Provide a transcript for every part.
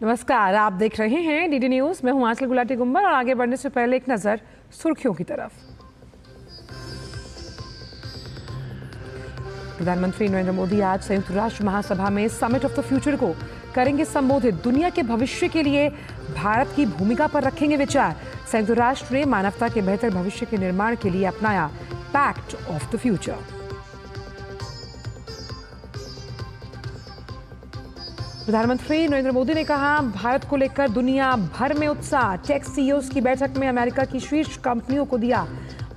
नमस्कार, आप देख रहे हैं डीडी न्यूज। मैं हूं आंचल गुलाटी गुंबर और आगे बढ़ने से पहले एक नजर सुर्खियों की तरफ। प्रधानमंत्री नरेंद्र मोदी आज संयुक्त राष्ट्र महासभा में समिट ऑफ द फ्यूचर को करेंगे संबोधित। दुनिया के भविष्य के लिए भारत की भूमिका पर रखेंगे विचार। संयुक्त राष्ट्र ने मानवता के बेहतर भविष्य के निर्माण के लिए अपनाया पैक्ट ऑफ द फ्यूचर। प्रधानमंत्री नरेंद्र मोदी ने कहा, भारत को लेकर दुनिया भर में उत्साह। टेक सीईओज की बैठक में अमेरिका की शीर्ष कंपनियों को दिया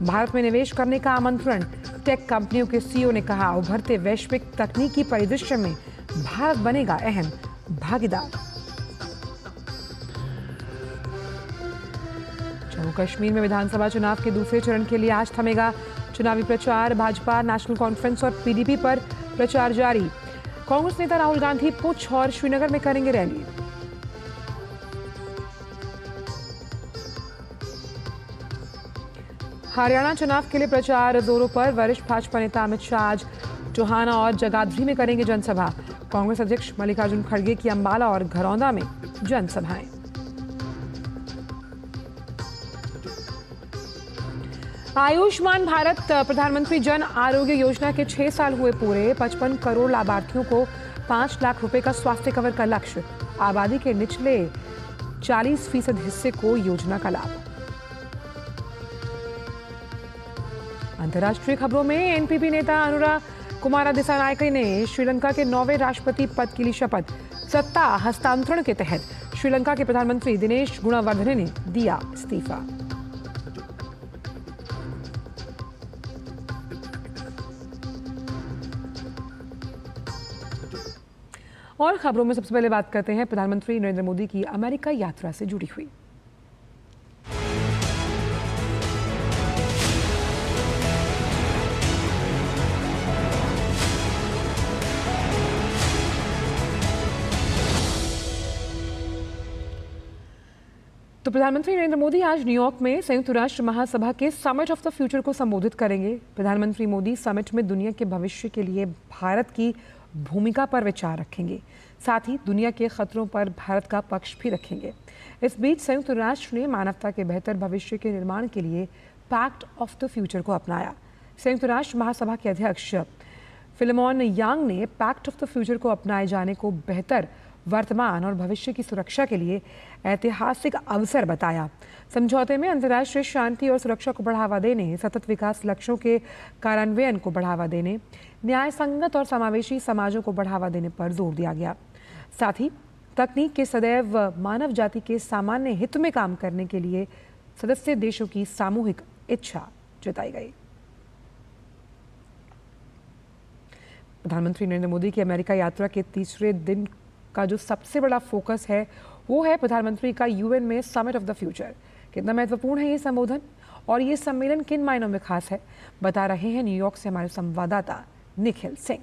भारत में निवेश करने का आमंत्रण। टेक कंपनियों के सीईओ ने कहा, उभरते वैश्विक तकनीकी परिदृश्य में भारत बनेगा अहम भागीदार। जम्मू कश्मीर में विधानसभा चुनाव के दूसरे चरण के लिए आज थमेगा चुनावी प्रचार। भाजपा, नेशनल कॉन्फ्रेंस और पीडीपी पर प्रचार जारी। कांग्रेस नेता राहुल गांधी पुंछ और श्रीनगर में करेंगे रैली। हरियाणा चुनाव के लिए प्रचार जोरों पर। वरिष्ठ भाजपा नेता अमित शाह आज टोहाना और जगाधरी में करेंगे जनसभा। कांग्रेस अध्यक्ष मल्लिकार्जुन खड़गे की अंबाला और घरौंदा में जनसभाएं। आयुष्मान भारत प्रधानमंत्री जन आरोग्य योजना के 6 साल हुए पूरे। 55 करोड़ लाभार्थियों को 5 लाख रुपए का स्वास्थ्य कवर का लक्ष्य। आबादी के निचले 40% हिस्से को योजना का लाभ। अंतर्राष्ट्रीय खबरों में एनपीपी नेता अनुरा कुमारा दिसानायके ने श्रीलंका के 9वें राष्ट्रपति पद के लिए शपथ। सत्ता हस्तांतरण के तहत श्रीलंका के प्रधानमंत्री दिनेश गुणवर्धने ने दिया इस्तीफा। और खबरों में सबसे पहले बात करते हैं प्रधानमंत्री नरेंद्र मोदी की अमेरिका यात्रा से जुड़ी हुई। तो प्रधानमंत्री नरेंद्र मोदी आज न्यूयॉर्क में संयुक्त राष्ट्र महासभा के समिट ऑफ द फ्यूचर को संबोधित करेंगे। प्रधानमंत्री मोदी समिट में दुनिया के भविष्य के लिए भारत की भूमिका पर विचार रखेंगे। साथ ही दुनिया के खतरों पर भारत का पक्ष भी रखेंगे। इस बीच संयुक्त राष्ट्र ने मानवता के बेहतर भविष्य के निर्माण के लिए पैक्ट ऑफ द फ्यूचर को अपनाया। संयुक्त राष्ट्र महासभा के अध्यक्ष फिलेमोन यांग ने पैक्ट ऑफ द फ्यूचर को अपनाए जाने को बेहतर वर्तमान और भविष्य की सुरक्षा के लिए ऐतिहासिक अवसर बताया। समझौते में अंतर्राष्ट्रीय शांति और सुरक्षा को बढ़ावा देने, सतत विकास लक्ष्यों के कार्यान्वयन को बढ़ावा देने, न्याय संगत और समावेशी समाजों को बढ़ावा देने पर जोर दिया गया। साथ ही तकनीक के सदैव मानव जाति के सामान्य हित में काम करने के लिए सदस्य देशों की सामूहिक इच्छा जताई गई। प्रधानमंत्री नरेंद्र मोदी की अमेरिका यात्रा के तीसरे दिन का जो सबसे बड़ा फोकस है वो है प्रधानमंत्री का यूएन में समिट ऑफ द फ्यूचर। कितना महत्वपूर्ण है ये संबोधन और ये सम्मेलन किन मायनों में खास है, बता रहे हैं न्यूयॉर्क से हमारे संवाददाता निखिल सिंह।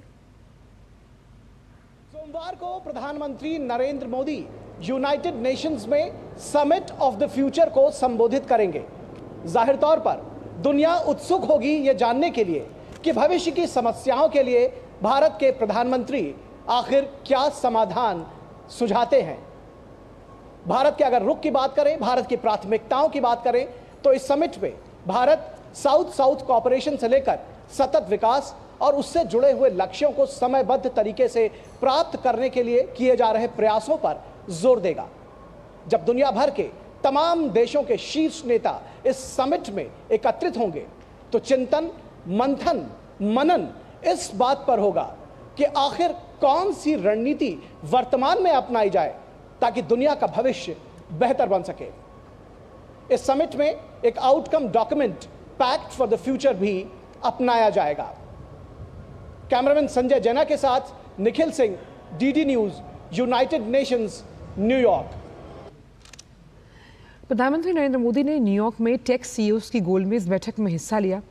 सोमवार को प्रधानमंत्री नरेंद्र मोदी यूनाइटेड नेशंस में समिट ऑफ द फ्यूचर को संबोधित करेंगे। जाहिर तौर पर दुनिया उत्सुक होगी ये जानने के लिए कि भविष्य की समस्याओं के लिए भारत के प्रधानमंत्री आखिर क्या समाधान सुझाते हैं। भारत के अगर रुख की बात करें, भारत की प्राथमिकताओं की बात करें, तो इस समिट में भारत साउथ साउथ कोऑपरेशन से लेकर सतत विकास और उससे जुड़े हुए लक्ष्यों को समयबद्ध तरीके से प्राप्त करने के लिए किए जा रहे प्रयासों पर जोर देगा। जब दुनिया भर के तमाम देशों के शीर्ष नेता इस समिट में एकत्रित होंगे तो चिंतन, मंथन, मनन इस बात पर होगा कि आखिर कौन सी रणनीति वर्तमान में अपनाई जाए ताकि दुनिया का भविष्य बेहतर बन सके। इस समिट में एक outcome document pact for the future भी अपनाया जाएगा। कैमरामैन संजय जैना के साथ Nikhil Singh, DD news, United Nations, New York. प्रधानमंत्री नरेंद्र मोदी ने न्यूयॉर्क में टेक सीईओज की गोलमेज बैठक में हिस्सा लिया।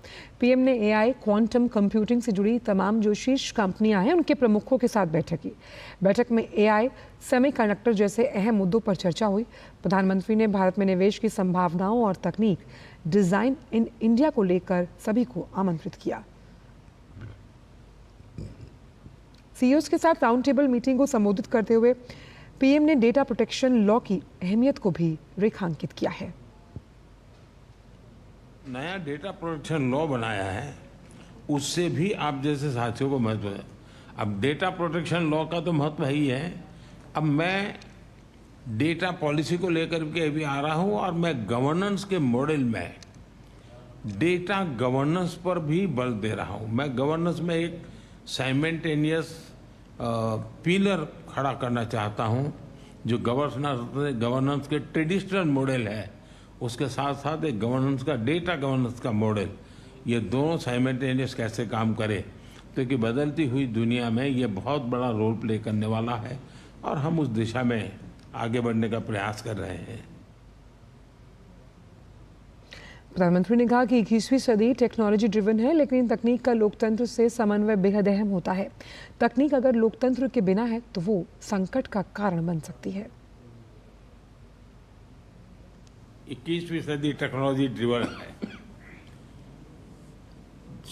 पीएम ने एआई, क्वांटम कंप्यूटिंग से जुड़ी तमाम जो शीर्ष कंपनियां हैं उनके प्रमुखों के साथ बैठक की। बैठक में एआई, सेमीकंडक्टर जैसे अहम मुद्दों पर चर्चा हुई। प्रधानमंत्री ने भारत में निवेश की संभावनाओं और तकनीक डिजाइन इन इंडिया को लेकर सभी को आमंत्रित किया। सीईओज के साथ राउंड टेबल मीटिंग को संबोधित करते हुए पीएम ने डेटा प्रोटेक्शन लॉ की अहमियत को भी रेखांकित किया है। नया डेटा प्रोटेक्शन लॉ बनाया है, उससे भी आप जैसे साथियों को महत्व है। अब डेटा प्रोटेक्शन लॉ का तो महत्व ही है। अब मैं डेटा पॉलिसी को लेकर के भी आ रहा हूं और मैं गवर्नेंस के मॉडल में डेटा गवर्नेंस पर भी बल दे रहा हूं। मैं गवर्नेंस में एक साइमल्टेनियस पिलर खड़ा करना चाहता हूं, जो गवर्नेंस के ट्रेडिशनल मॉडल है, उसके साथ साथ एक गवर्नेंस का डेटा गवर्नेंस का मॉडल, ये दोनों साइमल्टेनियस कैसे काम करे, क्योंकि बदलती हुई दुनिया में ये बहुत बड़ा रोल प्ले करने वाला है और हम उस दिशा में आगे बढ़ने का प्रयास कर रहे हैं। प्रधानमंत्री ने कहा कि 21वीं सदी टेक्नोलॉजी ड्रिवन है, लेकिन तकनीक का लोकतंत्र से समन्वय बेहद अहम होता है। तकनीक अगर लोकतंत्र के बिना है तो वो संकट का कारण बन सकती है। 21वीं सदी टेक्नोलॉजी ड्रिवन है।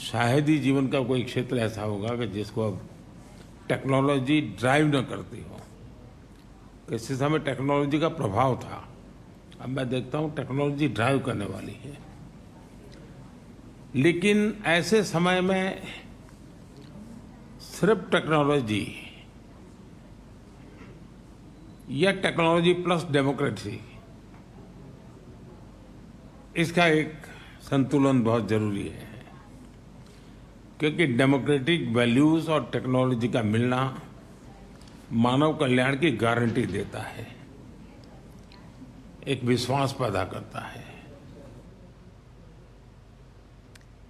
शायद ही जीवन का कोई क्षेत्र ऐसा होगा कि जिसको अब टेक्नोलॉजी ड्राइव न करती हो। किसी समय टेक्नोलॉजी का प्रभाव था, अब मैं देखता हूं टेक्नोलॉजी ड्राइव करने वाली है। लेकिन ऐसे समय में सिर्फ टेक्नोलॉजी या टेक्नोलॉजी प्लस डेमोक्रेसी, इसका एक संतुलन बहुत जरूरी है, क्योंकि डेमोक्रेटिक वैल्यूज और टेक्नोलॉजी का मिलना मानव कल्याण की गारंटी देता है, एक विश्वास पैदा करता है।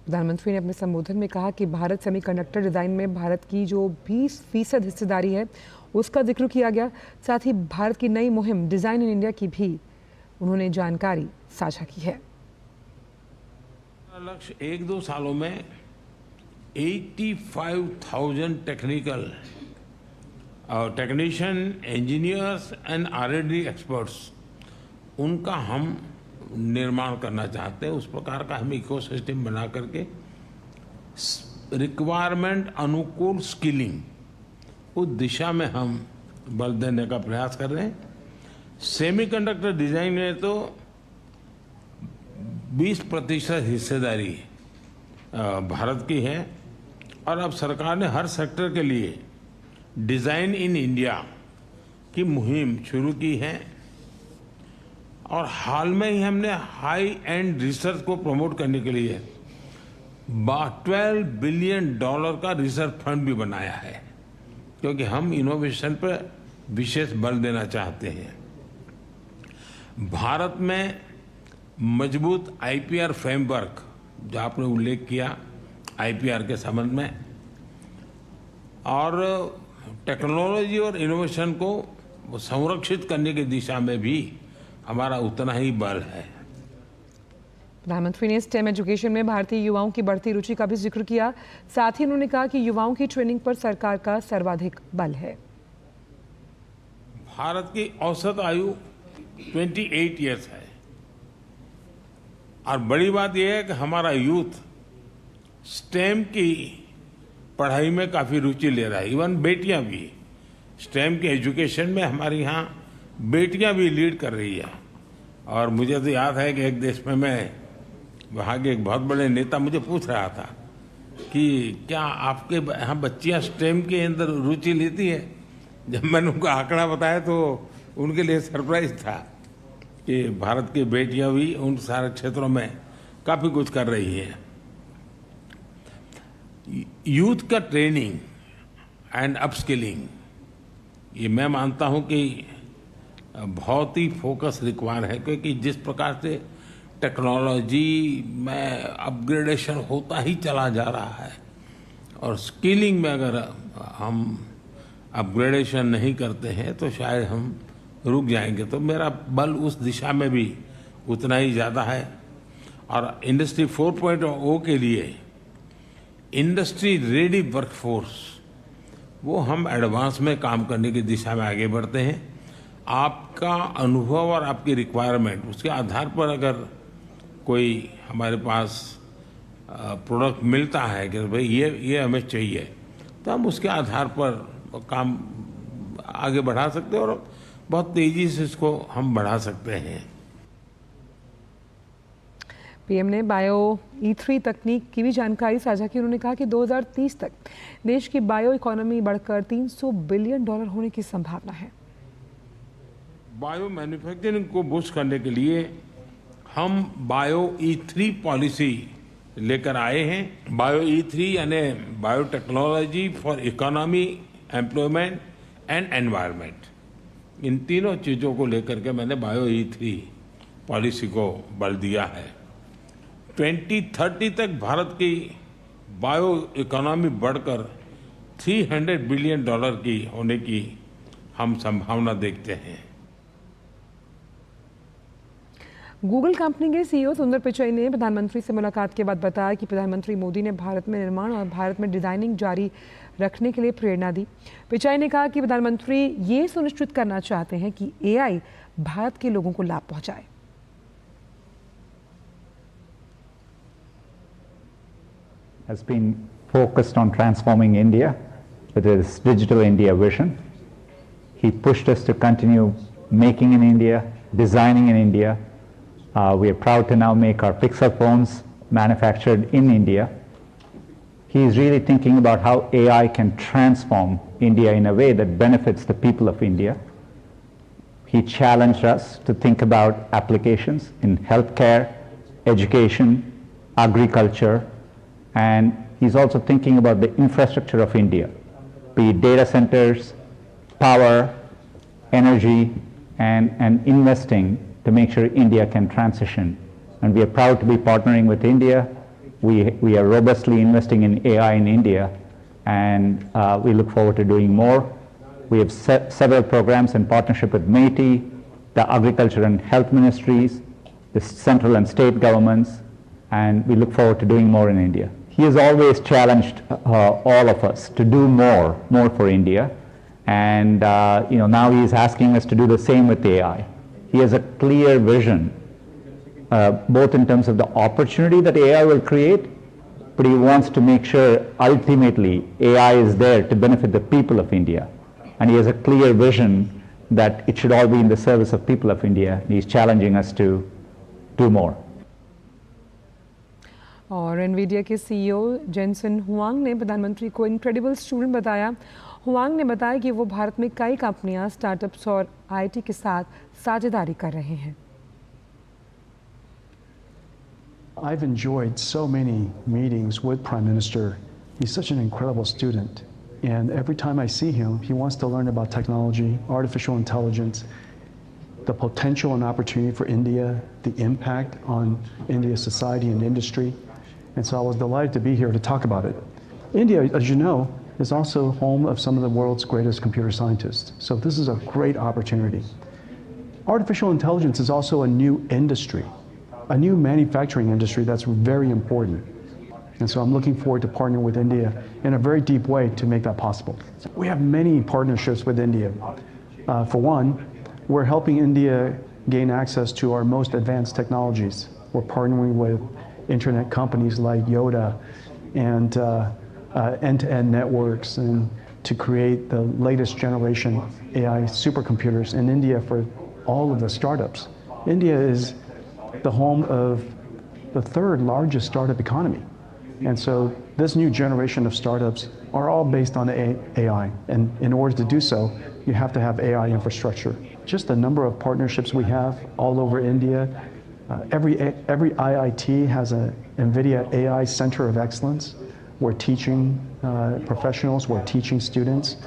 प्रधानमंत्री ने अपने संबोधन में कहा कि भारत सेमीकंडक्टर डिजाइन में भारत की जो 20% हिस्सेदारी है उसका जिक्र किया गया। साथ ही भारत की नई मुहिम डिजाइन इन इंडिया की भी उन्होंने जानकारी साझा की है। लक्ष्य 1-2 सालों में 85,000 technician, engineers and R&D experts, उनका हम निर्माण करना चाहते हैं। उस प्रकार का हम इकोसिस्टम बना करके रिक्वायरमेंट अनुकूल स्किलिंग, उस दिशा में हम बल देने का प्रयास कर रहे हैं। सेमीकंडक्टर डिजाइन में तो 20% हिस्सेदारी भारत की है और अब सरकार ने हर सेक्टर के लिए डिजाइन इन इंडिया की मुहिम शुरू की है और हाल में ही हमने हाई एंड रिसर्च को प्रमोट करने के लिए $12 बिलियन का रिसर्च फंड भी बनाया है, क्योंकि हम इनोवेशन पर विशेष बल देना चाहते हैं। भारत में मजबूत IPR फ्रेमवर्क, जो आपने उल्लेख किया IPR के संबंध में, और टेक्नोलॉजी और इनोवेशन को संरक्षित करने की दिशा में भी हमारा उतना ही बल है। प्रधानमंत्री ने स्टेम एजुकेशन में भारतीय युवाओं की बढ़ती रुचि का भी जिक्र किया। साथ ही उन्होंने कहा कि युवाओं की ट्रेनिंग पर सरकार का सर्वाधिक बल है। भारत की औसत आयु 28 ईयर्स है और बड़ी बात यह है कि हमारा यूथ स्टेम की पढ़ाई में काफी रुचि ले रहा है। इवन बेटियां भी स्टेम के एजुकेशन में हमारे यहाँ बेटियां भी लीड कर रही है। और मुझे तो याद है कि एक देश में मैं वहाँ के एक बहुत बड़े नेता मुझे पूछ रहा था कि क्या आपके यहाँ बच्चियाँ स्टेम के अंदर रुचि लेती है। जब मैंने उनको आंकड़ा बताया तो उनके लिए सरप्राइज था कि भारत की बेटियां भी उन सारे क्षेत्रों में काफ़ी कुछ कर रही हैं। यूथ का ट्रेनिंग एंड अपस्किलिंग, ये मैं मानता हूं कि बहुत ही फोकस रिक्वायर है, क्योंकि जिस प्रकार से टेक्नोलॉजी में अपग्रेडेशन होता ही चला जा रहा है और स्किलिंग में अगर हम अपग्रेडेशन नहीं करते हैं तो शायद हम रुक जाएंगे। तो मेरा बल उस दिशा में भी उतना ही ज़्यादा है। और इंडस्ट्री 4.0 के लिए इंडस्ट्री रेडी वर्कफोर्स, वो हम एडवांस में काम करने की दिशा में आगे बढ़ते हैं। आपका अनुभव और आपकी रिक्वायरमेंट, उसके आधार पर अगर कोई हमारे पास प्रोडक्ट मिलता है कि भाई ये हमें चाहिए, तो हम उसके आधार पर काम आगे बढ़ा सकते हैं और बहुत तेजी से इसको हम बढ़ा सकते हैं। पीएम ने बायो E3 तकनीक की भी जानकारी साझा की। उन्होंने कहा कि 2030 तक देश की बायो इकोनॉमी बढ़कर $300 बिलियन होने की संभावना है। बायो मैन्युफैक्चरिंग को बूस्ट करने के लिए हम बायो E3 पॉलिसी लेकर आए हैं। बायो E3 यानी biotechnology for economy, employment and environment. इन तीनों चीज़ों को लेकर के मैंने बायो E3 पॉलिसी को बल दिया है। 2030 तक भारत की बायो इकोनॉमी बढ़कर $300 बिलियन की होने की हम संभावना देखते हैं। गूगल कंपनी के सीईओ सुंदर पिचाई ने प्रधानमंत्री से मुलाकात के बाद बताया कि प्रधानमंत्री मोदी ने भारत में निर्माण और भारत में डिजाइनिंग जारी रखने के लिए प्रेरणा दी। पिचाई ने कहा कि प्रधानमंत्री ये सुनिश्चित करना चाहते हैं कि एआई भारत के लोगों को लाभ पहुंचाए। Has been focused on transforming India with his Digital India vision. He pushed us to continue making in India, designing in India. We are proud to now make our Pixel phones manufactured in India. He is really thinking about how AI can transform India in a way that benefits the people of India. He challenged us to think about applications in healthcare, education, agriculture, and he's also thinking about the infrastructure of India, be it data centers, power, energy, and investing to make sure India can transition. And we are proud to be partnering with India. We are robustly investing in AI in India, and we look forward to doing more. We have several programs in partnership with MeitY, the Agriculture and Health Ministries, the central and state governments, and we look forward to doing more in India. He has always challenged all of us to do more for India, and now he is asking us to do the same with AI. He has a clear vision, both in terms of the opportunity that AI will create, but he wants to make sure ultimately AI is there to benefit the people of India. And he has a clear vision that it should all be in the service of people of India. He's challenging us to do more. और Nvidia के CEO Jensen Huang ने प्रधानमंत्री को incredible student बताया। Huang ने बताया कि वो भारत में कई कंपनियां, स्टार्टअप्स और आईटी के साथ साझेदारी कर रहे हैं। I've enjoyed so many meetings with Prime Minister. He's such an incredible student. And every time I see him, he wants to learn about technology, artificial intelligence, the potential and opportunity for India, the impact on India's society and industry. And so I was delighted to be here to talk about it. India, as you know, is also home of some of the world's greatest computer scientists. So this is a great opportunity. Artificial intelligence is also a new industry, a new manufacturing industry that's very important. And so I'm looking forward to partnering with India in a very deep way to make that possible. We have many partnerships with India. For one, we're helping India gain access to our most advanced technologies. We're partnering with internet companies like Yoda and end-to-end networks and to create the latest generation AI supercomputers in India for all of the startups. India is the home of the third largest startup economy. And so this new generation of startups are all based on AI. And in order to do so, you have to have AI infrastructure. Just the number of partnerships we have all over India. Every IIT has an NVIDIA AI Center of Excellence. We're teaching professionals, we're teaching students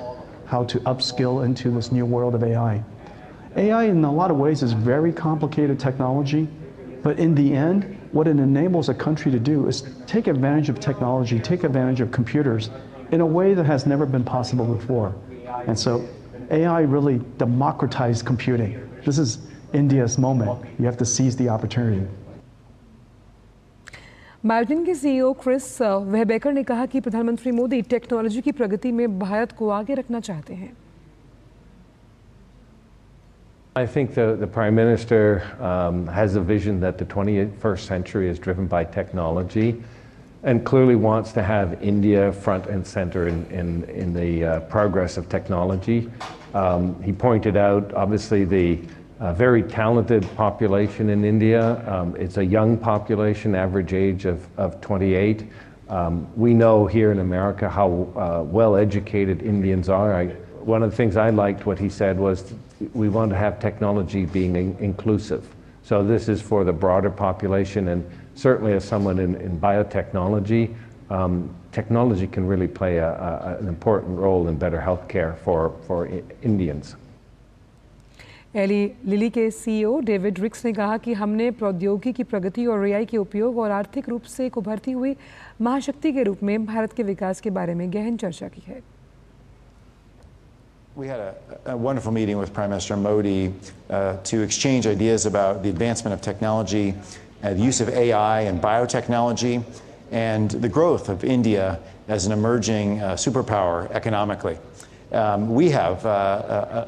how to upskill into this new world of AI. AI in a lot of ways is very complicated technology, but in the end, what it enables a country to do is take advantage of technology, take advantage of computers in a way that has never been possible before. And so AI really democratized computing. This is India's moment. You have to seize the opportunity. बायोजिन के CEO Chris वेहबेकर ने कहा कि प्रधानमंत्री Modi technology की प्रगति में भारत को आगे रखना चाहते हैं। I think the Prime Minister has a vision that the 21st century is driven by technology and clearly wants to have India front and center in the progress of technology. He pointed out, obviously, the very talented population in India. It's a young population, average age of 28. We know here in America how well educated Indians are. One of the things I liked what he said was we want to have technology being inclusive. So this is for the broader population, and certainly as someone in biotechnology, technology can really play an important role in better health care for Indians. Eli Lilly के CEO David Ricks ने कहा कि हमने प्रौद्योगिकी की प्रगति और AI के उपयोग और आर्थिक रूप से एक उभरती हुई महाशक्ति के रूप में भारत के विकास के बारे में गहन चर्चा की है. We had a wonderful meeting with Prime Minister Modi to exchange ideas about the advancement of technology, the use of AI and biotechnology, and the growth of India as an emerging superpower economically. We have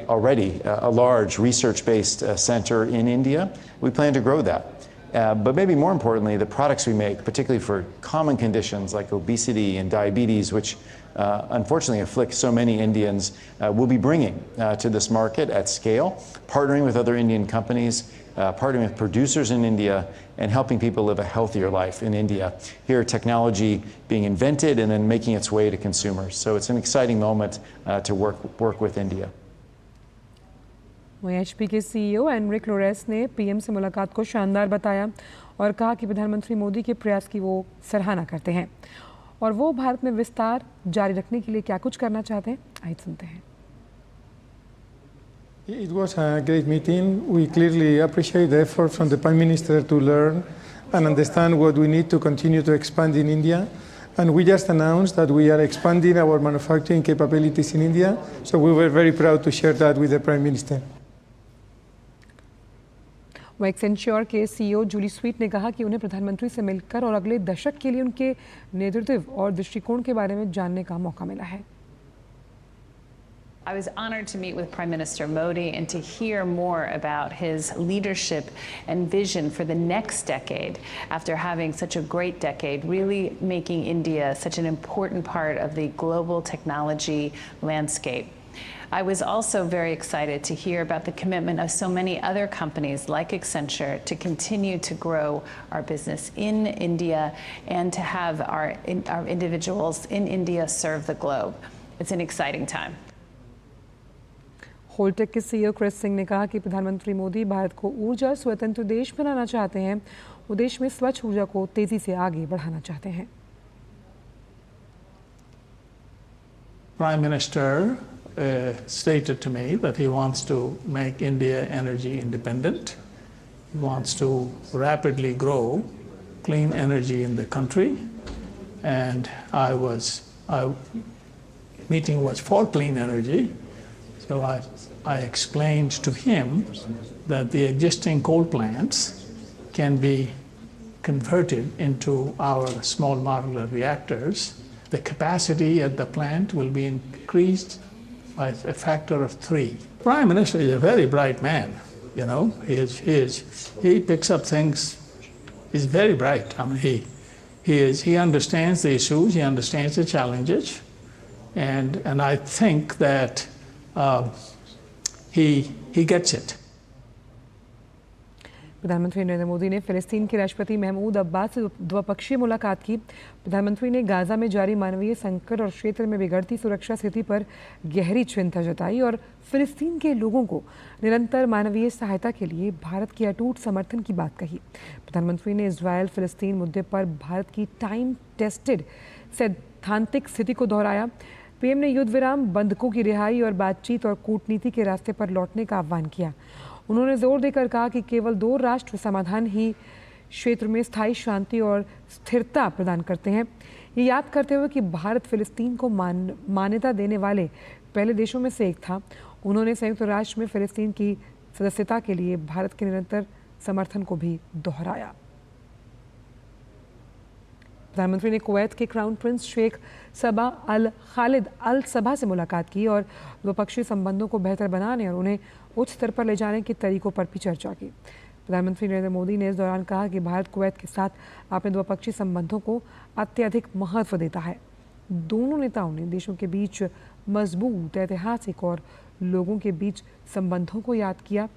already a large research-based center in India. We plan to grow that. But maybe more importantly, the products we make, particularly for common conditions like obesity and diabetes, which unfortunately afflict so many Indians, we'll be bringing to this market at scale, partnering with other Indian companies, partnering with producers in India, and helping people live a healthier life in India. Here, technology being invented and then making its way to consumers. So it's an exciting moment to work with India. वहीं HP के CEO Anrich Lowry ने PM से मुलाकात को शानदार बताया और कहा कि प्रधानमंत्री मोदी के प्रयास की वो सराहना करते हैं और वो भारत में विस्तार जारी रखने के लिए क्या कुछ करना चाहते हैं. आइए सुनते हैं. It was a great meeting. We clearly appreciate the effort from the Prime Minister to learn and understand what we need to continue to expand in India. And we just announced that we are expanding our manufacturing capabilities in India. So we were very proud to share that with the Prime Minister. वो एक्सेंच्योर के CEO Jully sweet ने कहा कि उन्हें प्रधानमंत्री से मिलकर और अगले दशक के लिए उनके नेतृत्व और दृष्टिकोण के बारे में जानने का मौका मिला है. I was honored to meet with Prime Minister Modi and to hear more about his leadership and vision for the next decade after having such a great decade, really making India such an important part of the global technology landscape. I was also very excited to hear about the commitment of so many other companies like Accenture to continue to grow our business in India and to have our individuals in India serve the globe. It's an exciting time. Holtec के CEO Chris Singh ने कहा कि प्रधानमंत्री मोदी भारत को ऊर्जा स्वतंत्र देश बनाना चाहते हैं. वो देश में स्वच्छ ऊर्जा को तेजी से आगे बढ़ाना चाहते हैं. Prime Minister stated to me that he wants to make India energy independent. He wants to rapidly grow clean energy in the country. And meeting was for clean energy. So I explained to him that the existing coal plants can be converted into our small modular reactors. The capacity at the plant will be increased by a factor of 3. Prime Minister is a very bright man, you know. He picks up things. He's very bright. I mean, he understands the issues. He understands the challenges, and I think that he gets it. प्रधानमंत्री नरेंद्र मोदी ने फिलिस्तीन के राष्ट्रपति महमूद अब्बास से द्विपक्षीय मुलाकात की. प्रधानमंत्री ने गाजा में जारी मानवीय संकट और क्षेत्र में बिगड़ती सुरक्षा स्थिति पर गहरी चिंता जताई और फिलिस्तीन के लोगों को निरंतर मानवीय सहायता के लिए भारत के अटूट समर्थन की बात कही. प्रधानमंत्री ने इजरायल फिलिस्तीन मुद्दे पर भारत की टाइम टेस्टेड सैद्धांतिक स्थिति को दोहराया. पीएम ने युद्ध विराम, बंधकों की रिहाई और बातचीत और कूटनीति के रास्ते पर लौटने का आह्वान किया. उन्होंने जोर देकर कहा कि केवल 2 राष्ट्र समाधान ही क्षेत्र में स्थायी शांति और स्थिरता प्रदान करते हैं. ये याद करते हुए कि भारत फिलिस्तीन को मान्यता देने वाले पहले देशों में से एक था, उन्होंने संयुक्त राष्ट्र में फिलिस्तीन की सदस्यता के लिए भारत के निरंतर समर्थन को भी दोहराया. प्रधानमंत्री ने कुवैत के क्राउन प्रिंस शेख सबा अल खालिद अल सबा से मुलाकात की और द्विपक्षीय संबंधों को बेहतर बनाने और उन्हें उच्च स्तर पर ले जाने के तरीकों पर भी चर्चा की. प्रधानमंत्री नरेंद्र मोदी ने इस दौरान कहा कि भारत कुवैत के साथ अपने द्विपक्षीय संबंधों को अत्यधिक महत्व देता है. दोनों नेताओं ने देशों के बीच मजबूत ऐतिहासिक और लोगों के बीच संबंधों को याद किया।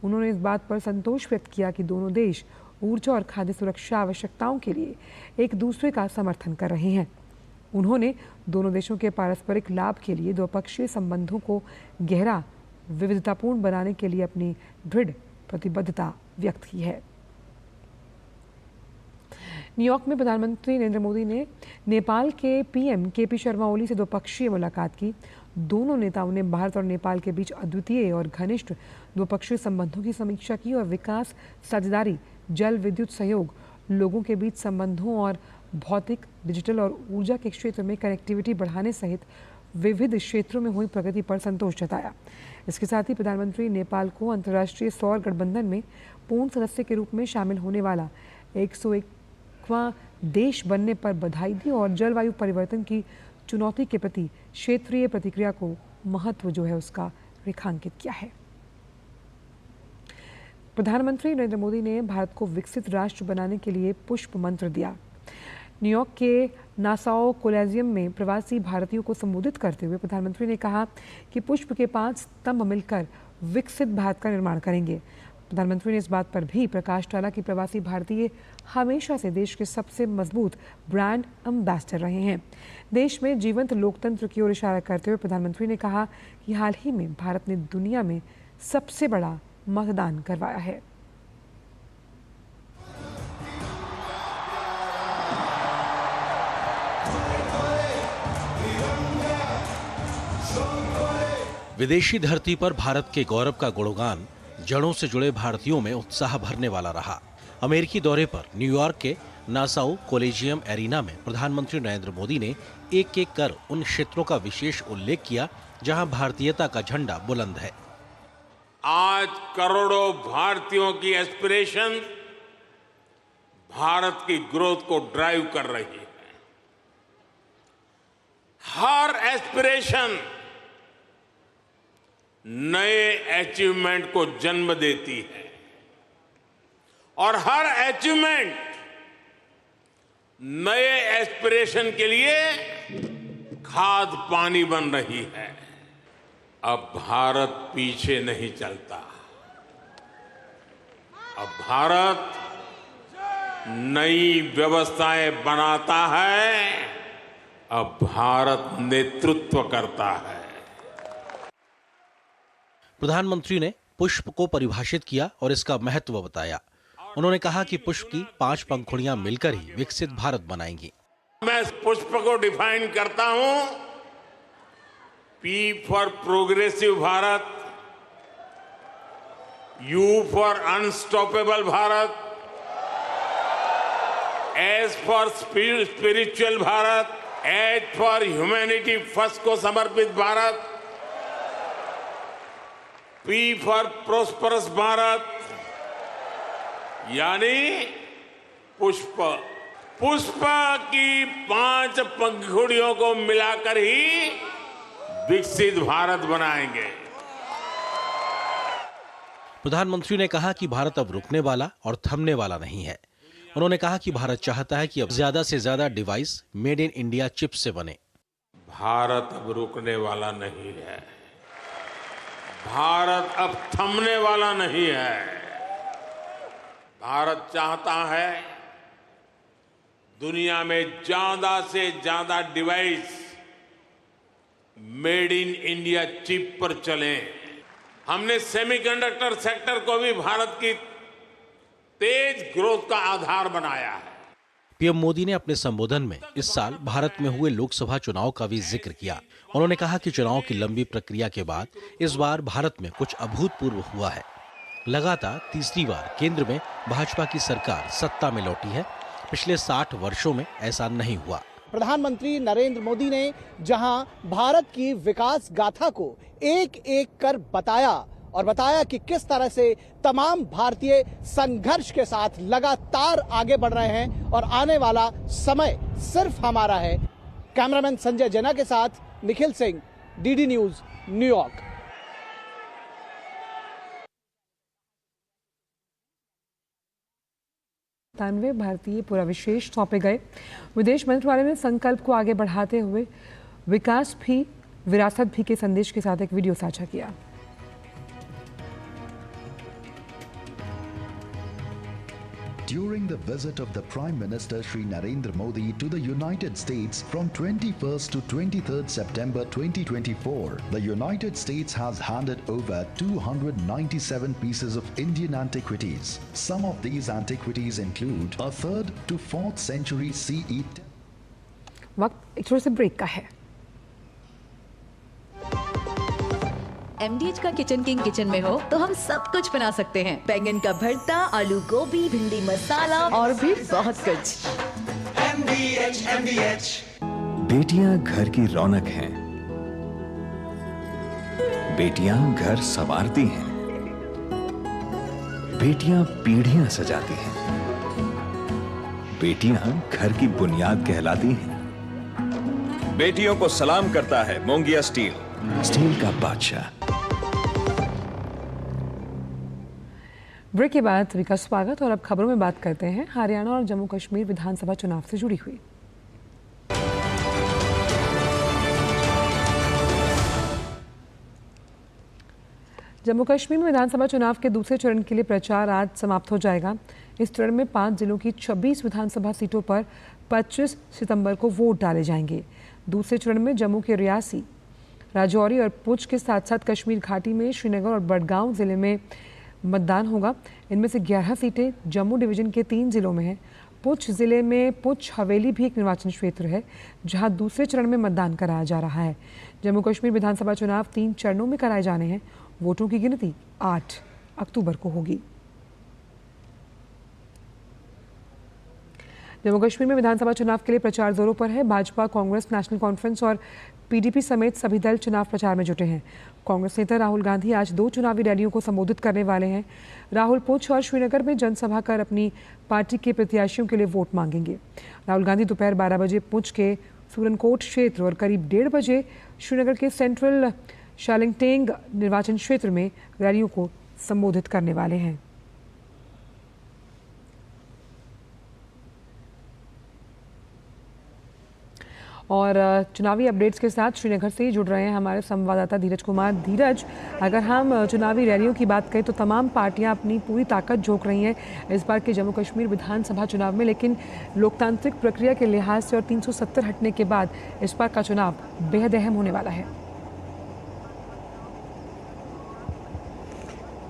उन्होंने इस बात पर संतोष व्यक्त किया कि दोनों देश ऊर्जा और खाद्य सुरक्षा आवश्यकताओं के लिए एक दूसरे का समर्थन कर रहे हैं। उन्होंने दोनों देशों के पारस्परिक लाभ के लिए द्विपक्षीय संबंधों को गहरा विविधतापूर्ण बनाने के लिए अपनी दृढ़ प्रतिबद्धता व्यक्त की है। न्यूयॉर्क में प्रधानमंत्री नरेंद्र मोदी ने नेपाल के पीएम केपी शर्मा ओली से द्विपक्षीय मुलाकात की। दोनों नेताओं ने भारत और नेपाल के बीच अद्वितीय और घनिष्ठ द्विपक्षीय संबंधों की समीक्षा की और विकास, साझेदारी, जल विद्युत सहयोग, लोगों के बीच संबंधों और भौतिक, डिजिटल और ऊर्जा के क्षेत्र में कनेक्टिविटी बढ़ाने सहित विविध क्षेत्रों में हुई प्रगति पर संतोष जताया। इसके साथ ही प्रधानमंत्री नेपाल को अंतर्राष्ट्रीय सौर गठबंधन में पूर्ण सदस्य के रूप में शामिल होने वाला 101वां देश बनने पर बधाई दी और जलवायु परिवर्तन की चुनौती के प्रति क्षेत्रीय प्रतिक्रिया को महत्व जो है उसका रेखांकित किया है। प्रधानमंत्री नरेंद्र मोदी ने भारत को विकसित राष्ट्र बनाने के लिए पुष्प मंत्र दिया। न्यूयॉर्क के नासाओ कोलिजियम में प्रवासी भारतीयों को संबोधित करते हुए प्रधानमंत्री ने कहा कि पुष्प के 5 स्तंभ मिलकर विकसित भारत का निर्माण करेंगे। प्रधानमंत्री ने इस बात पर भी प्रकाश डाला कि प्रवासी भारतीय हमेशा से देश के सबसे मजबूत ब्रांड एम्बेसडर रहे हैं। देश में जीवंत लोकतंत्र की ओर इशारा करते हुए प्रधानमंत्री ने कहा कि हाल ही में भारत ने दुनिया में सबसे बड़ा मतदान करवाया है। विदेशी धरती पर भारत के गौरव का गुणगान जड़ों से जुड़े भारतीयों में उत्साह भरने वाला रहा। अमेरिकी दौरे पर न्यूयॉर्क के नासाउ कोलिजियम एरिना में प्रधानमंत्री नरेंद्र मोदी ने एक एक कर उन क्षेत्रों का विशेष उल्लेख किया जहां भारतीयता का झंडा बुलंद है। आज करोड़ों भारतीयों की एस्पिरेशन भारत की ग्रोथ को ड्राइव कर रही है। हर एस्पिरेशन नए अचीवमेंट को जन्म देती है और हर अचीवमेंट नए एस्पिरेशन के लिए खाद पानी बन रही है। अब भारत पीछे नहीं चलता। अब भारत नई व्यवस्थाएं बनाता है। अब भारत नेतृत्व करता है। प्रधानमंत्री ने पुष्प को परिभाषित किया और इसका महत्व बताया। उन्होंने कहा कि पुष्प की 5 पंखुड़ियां मिलकर ही विकसित भारत बनाएंगी। मैं पुष्प को डिफाइन करता हूं। P for progressive Bharat, U for unstoppable Bharat, S for spiritual Bharat, H for humanity first को समर्पित Bharat, P for prosperous Bharat, यानी पुष्प की 5 पंखुड़ियों को मिलाकर ही विकसित भारत बनाएंगे। प्रधानमंत्री ने कहा कि भारत अब रुकने वाला और थमने वाला नहीं है। उन्होंने कहा कि भारत चाहता है कि अब ज्यादा से ज्यादा device made in India chip से बने। भारत अब रुकने वाला नहीं है। भारत अब थमने वाला नहीं है। भारत चाहता है दुनिया में ज्यादा से ज्यादा device made in India chip पर चले। हमने सेमीकंडक्टर सेक्टर को भी भारत की तेज ग्रोथ का आधार बनाया है। पीएम मोदी ने अपने संबोधन में इस साल भारत में हुए लोकसभा चुनाव का भी जिक्र किया। उन्होंने कहा कि चुनाव की लंबी प्रक्रिया के बाद इस बार भारत में कुछ अभूतपूर्व हुआ है। लगातार तीसरी बार केंद्र में भाजपा की सरकार सत्ता में लौटी है। पिछले 60 वर्षों में ऐसा नहीं हुआ। प्रधानमंत्री नरेंद्र मोदी ने जहां भारत की विकास गाथा को एक एक कर बताया और बताया कि किस तरह से तमाम भारतीय संघर्ष के साथ लगातार आगे बढ़ रहे हैं और आने वाला समय सिर्फ हमारा है। कैमरामैन संजय जैना के साथ Nikhil Singh, DD news, New York. भारतीय पुराविशेष सौंपे गए। विदेश मंत्रालय ने संकल्प को आगे बढ़ाते हुए विकास भी विरासत भी के संदेश के साथ एक वीडियो साझा किया। During the visit of the Prime Minister Shri Narendra Modi to the United States from 21st to 23rd September 2024, the United States has handed over 297 pieces of Indian antiquities. Some of these antiquities include a 3rd to 4th century CE. वक्त एक छोटे से break का है। MDH का kitchen king kitchen में हो तो हम सब कुछ बना सकते हैं। बैंगन का भरता, आलू गोभी, भिंडी मसाला और भी बहुत कुछ। MDH। बेटियां घर की रौनक हैं। बेटियां घर संवारती हैं। बेटियां पीढ़ियां सजाती हैं। बेटियां घर की बुनियाद कहलाती हैं। बेटियों को सलाम करता है मोंगिया स्टील, स्टील का बादशाह। ब्रेक के बाद सभी का स्वागत। और अब खबरों में बात करते हैं हरियाणा और जम्मू कश्मीर विधानसभा चुनाव से जुड़ी हुई। जम्मू कश्मीर में विधानसभा चुनाव के दूसरे चरण के लिए प्रचार आज समाप्त हो जाएगा। इस चरण में 5 जिलों की 26 विधानसभा सीटों पर 25 सितंबर को वोट डाले जाएंगे। दूसरे चरण में जम्मू के रियासी, राजौरी और पुंछ के साथ साथ कश्मीर घाटी में श्रीनगर और बडगांव जिले में मतदान होगा। इनमें से 11 सीटें जम्मू डिवीजन के 3 जिलों में हैं। पुंछ जिले में पुंछ हवेली भी एक निर्वाचन क्षेत्र है जहां दूसरे चरण में मतदान कराया जा रहा है। जम्मू कश्मीर विधानसभा चुनाव 3 चरणों में कराए जाने हैं। वोटों की गिनती 8 अक्टूबर को होगी। जम्मू कश्मीर में विधानसभा चुनाव के लिए प्रचार जोरों पर है। भाजपा, कांग्रेस, नेशनल कॉन्फ्रेंस और पीडीपी समेत सभी दल चुनाव प्रचार में जुटे हैं। कांग्रेस नेता राहुल गांधी आज 2 चुनावी रैलियों को संबोधित करने वाले हैं। राहुल पुंछ और श्रीनगर में जनसभा कर अपनी पार्टी के प्रत्याशियों के लिए वोट मांगेंगे। राहुल गांधी दोपहर 12 बजे पुंछ के सूरनकोट क्षेत्र और करीब 1:30 बजे श्रीनगर के सेंट्रल शालिंगटेंग निर्वाचन क्षेत्र में रैलियों को संबोधित करने वाले हैं। और चुनावी अपडेट्स के साथ श्रीनगर से ही जुड़ रहे हैं हमारे संवाददाता धीरज कुमार। धीरज, अगर हम चुनावी रैलियों की बात करें तो तमाम पार्टियां अपनी पूरी ताकत झोंक रही हैं इस बार के जम्मू कश्मीर विधानसभा चुनाव में, लेकिन लोकतांत्रिक प्रक्रिया के लिहाज से और 370 हटने के बाद इस बार का चुनाव बेहद अहम होने वाला है।